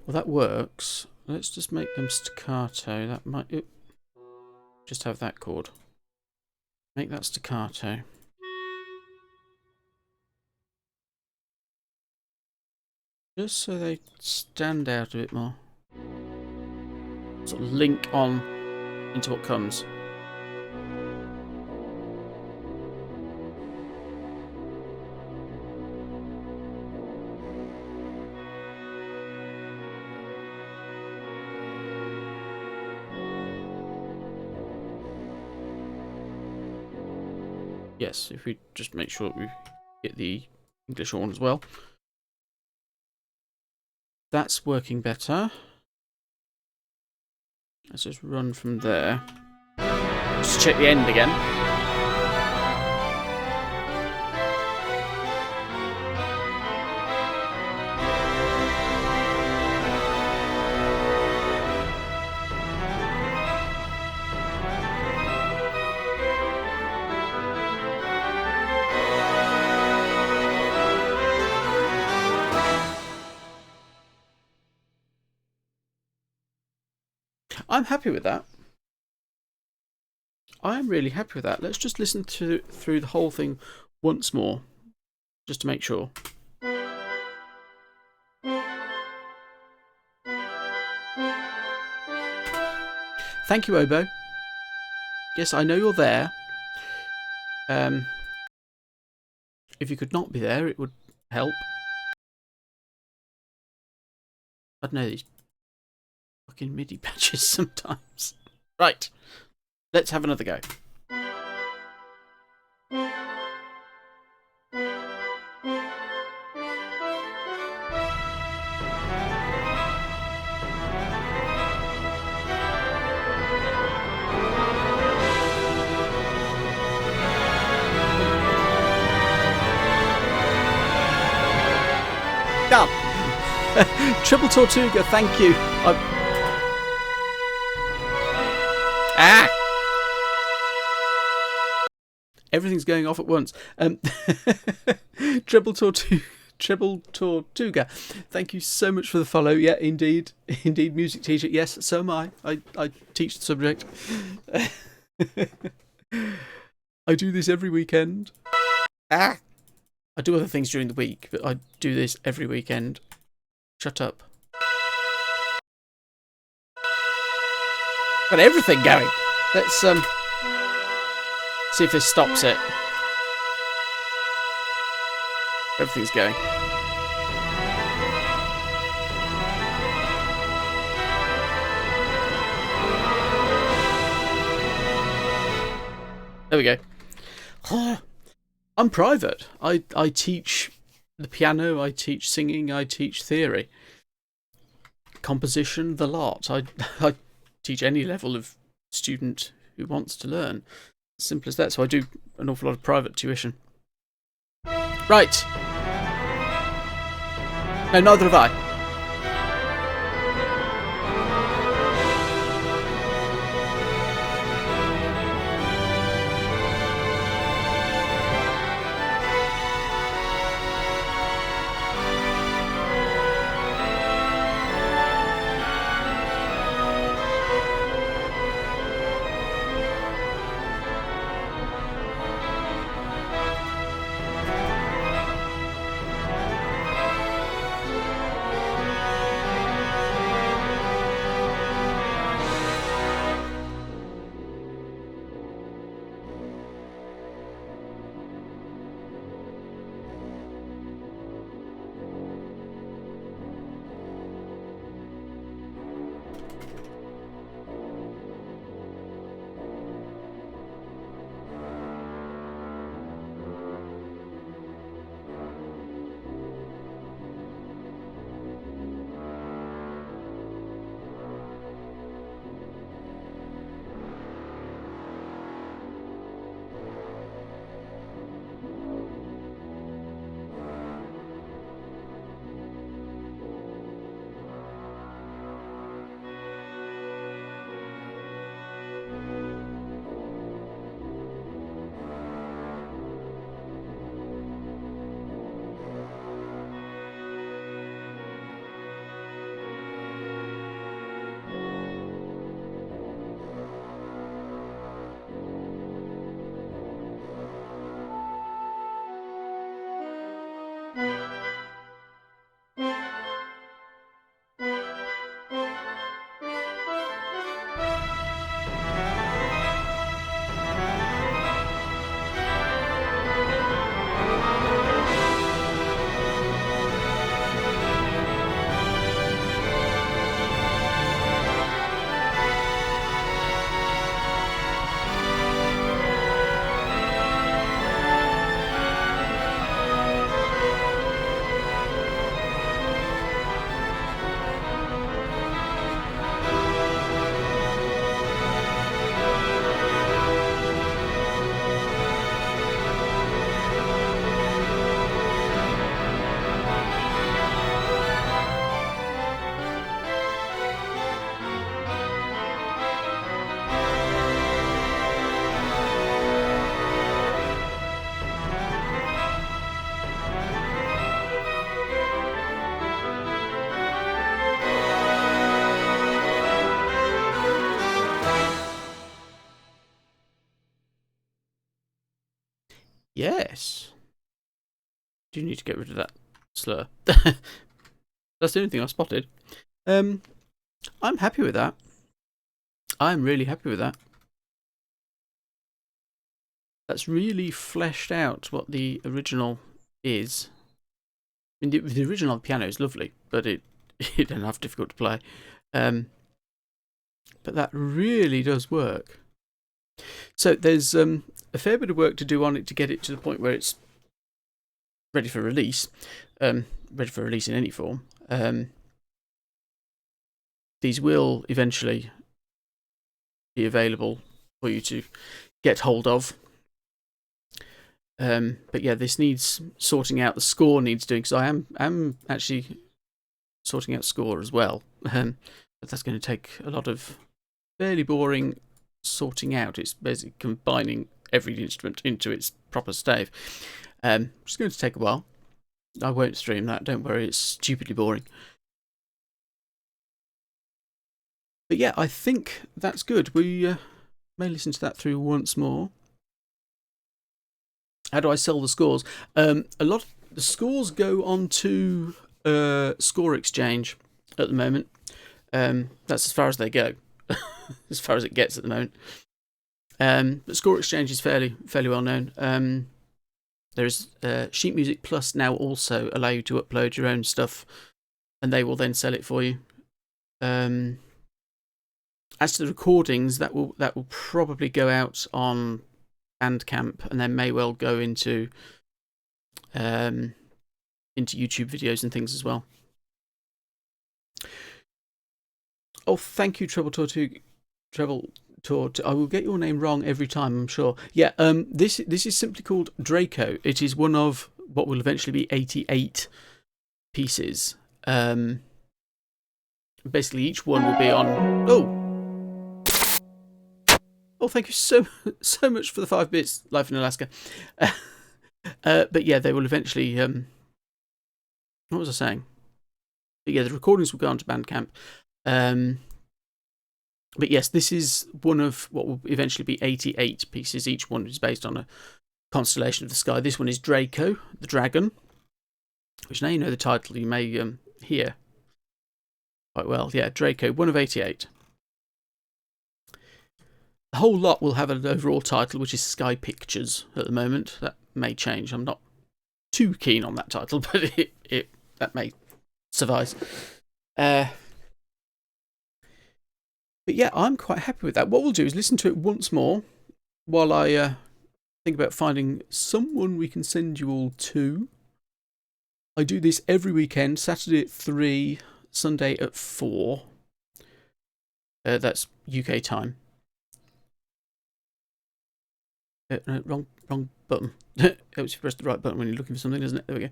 Well, that works. Let's just make them staccato. That might... just have that chord. Make that staccato. Just so they stand out a bit more. Sort of link on into what comes. Yes, if we just make sure we get the English horn as well. That's working better. Let's just run from there. Just check the end again. I'm happy with that. I'm really happy with that. Let's just listen through the whole thing once more, just to make sure. Thank you, Oboe. Yes, I know you're there. If you could not be there, it would help. I don't know, these fucking MIDI patches sometimes. Right. Let's have another go. Done. Triple Tortuga, thank you. Everything's going off at once. Triple Tortuga, thank you so much for the follow. Yeah, indeed, music teacher. Yes, so am I. I teach the subject. I do this every weekend. I do other things during the week, but I do this every weekend. Shut up. Got everything going. Let's see if this stops it. Everything's going. There we go. I'm private. I teach the piano, I teach singing, I teach theory. Composition, the lot. I teach any level of student who wants to learn. Simple as that. So I do an awful lot of private tuition. Right. No, neither have I. Yes. Do you need to get rid of that slur? That's the only thing I spotted. I'm happy with that. I'm really happy with that. That's really fleshed out what the original is. I mean, the original piano is lovely, but it isn't half difficult to play. but that really does work. So there's a fair bit of work to do on it to get it to the point where it's ready for release, ready for release in any form. These will eventually be available for you to get hold of. But yeah, this needs sorting out. The score needs doing, because I am actually sorting out score as well. But that's going to take a lot of fairly boring sorting out. It's basically combining every instrument into its proper stave. Which is going to take a while. I won't stream that, don't worry, it's stupidly boring. But yeah, I think that's good. We may listen to that through once more. How do I sell the scores? A lot of the scores go on to Score Exchange at the moment. That's as far as they go, as far as it gets at the moment. But Score Exchange is fairly well known. There's Sheet Music Plus now also allow you to upload your own stuff, and they will then sell it for you. As to the recordings, that will probably go out on Bandcamp, and then may well go into YouTube videos and things as well. Oh, thank you, Treble Tour. I will get your name wrong every time, I'm sure. Yeah, this is simply called Draco. It is one of what will eventually be 88 pieces. Basically, each one will be on. Oh, thank you so much for the 5 bits, Life in Alaska. But yeah, they will eventually. What was I saying? But yeah, the recordings will go onto Bandcamp. But yes, this is one of what will eventually be 88 pieces. Each one is based on a constellation of the sky. This one is Draco, the dragon, which now you know the title, you may hear quite well. Yeah, Draco, one of 88. The whole lot will have an overall title, which is Sky Pictures at the moment. That may change. I'm not too keen on that title, but that may suffice. But yeah, I'm quite happy with that. What we'll do is listen to it once more while I think about finding someone we can send you all to. I do this every weekend, Saturday at 3, Sunday at 4. That's UK time. No, wrong button. It helps you press the right button when you're looking for something, doesn't it? There we go.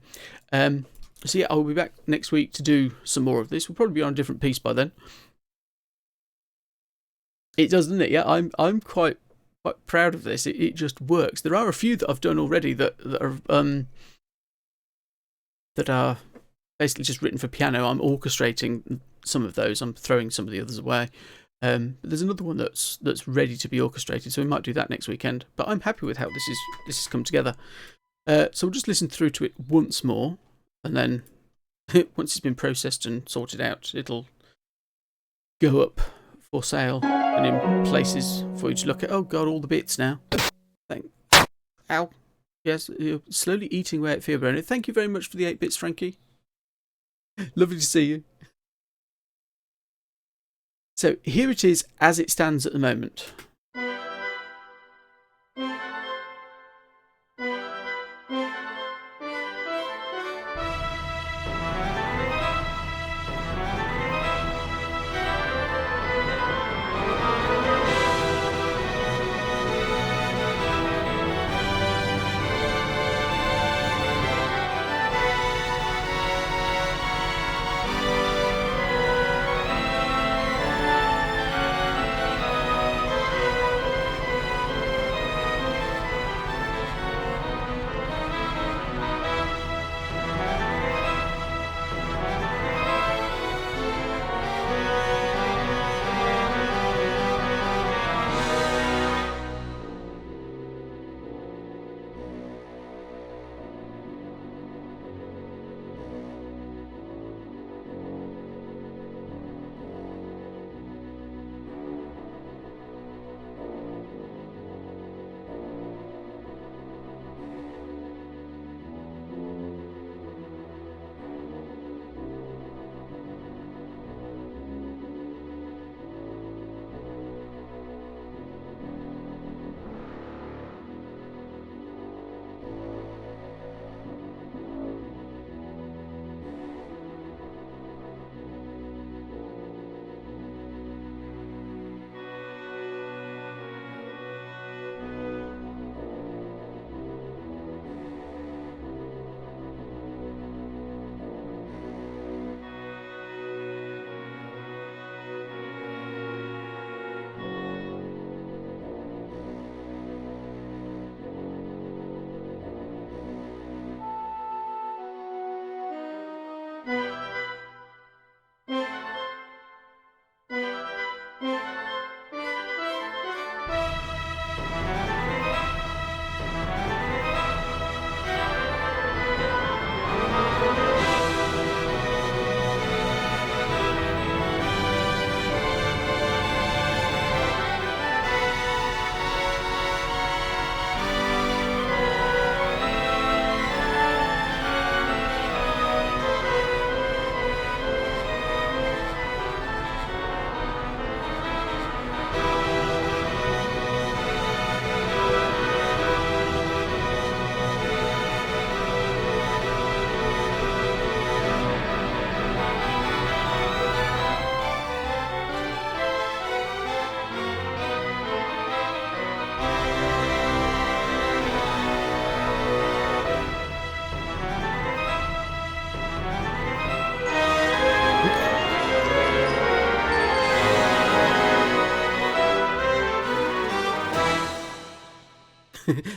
So yeah, I'll be back next week to do some more of this. We'll probably be on a different piece by then. It does, doesn't it? Yeah, I'm quite proud of this. It just works. There are a few that I've done already that are basically just written for piano. I'm orchestrating some of those. I'm throwing some of the others away. But there's another one that's ready to be orchestrated, so we might do that next weekend. But I'm happy with how this has come together. So we'll just listen through to it once more, and then once it's been processed and sorted out, it'll go up for sale and in places for you to look at. Oh God, all the bits now. Ow. Yes, you're slowly eating away at Fear Burner. Thank you very much for the 8 bits, Frankie. Lovely to see you. So here it is as it stands at the moment.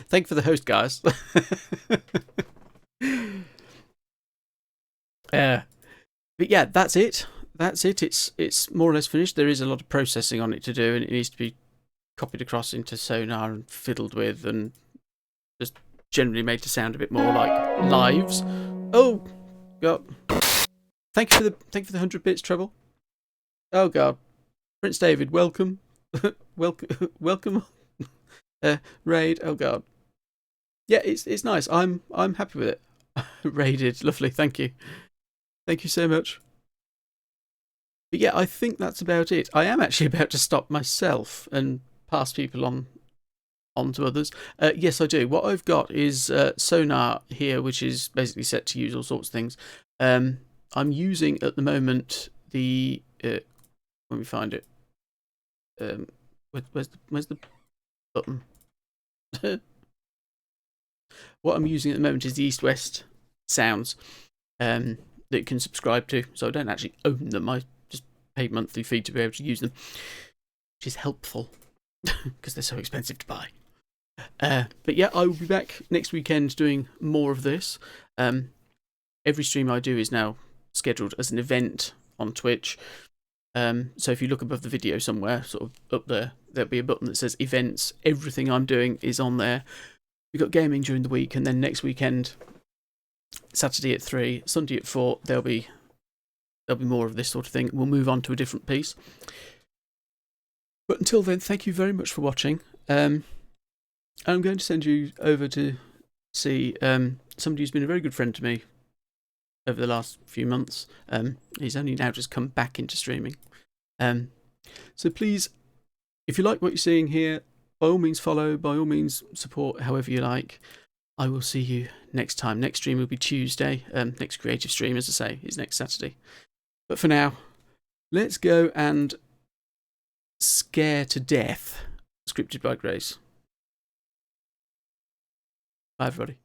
Thank you for the host, guys. But yeah, that's it. That's it. It's more or less finished. There is a lot of processing on it to do, and it needs to be copied across into Sonar and fiddled with, and just generally made to sound a bit more like lives. Oh God! Thank you for the 100 bits, Treble. Oh God, Prince David, welcome, welcome, raid. Oh God, yeah, it's nice. I'm happy with it. Raided, lovely. Thank you so much. But yeah, I think that's about it. I am actually about to stop myself and pass people on to others. Yes, I do. What I've got is Sonar here, which is basically set to use all sorts of things. I'm using at the moment the let me find it. Where's the button? What I'm using at the moment is the East-West sounds that you can subscribe to. So I don't actually own them. I just pay monthly fee to be able to use them, which is helpful because they're so expensive to buy. But yeah, I will be back next weekend doing more of this. Every stream I do is now scheduled as an event on Twitch. So if you look above the video somewhere, sort of up there, there'll be a button that says events. Everything I'm doing is on there. We've got gaming during the week, and then next weekend, Saturday at 3, Sunday at 4, there'll be more of this sort of thing. We'll move on to a different piece. But until then, thank you very much for watching. I'm going to send you over to see somebody who's been a very good friend to me over the last few months. He's only now just come back into streaming. So please, if you like what you're seeing here, by all means follow, by all means support however you like. I will see you next time. Next stream will be Tuesday. Next creative stream, as I say, is next Saturday. But for now, let's go and scare to death. Scripted by Grace. Bye, everybody.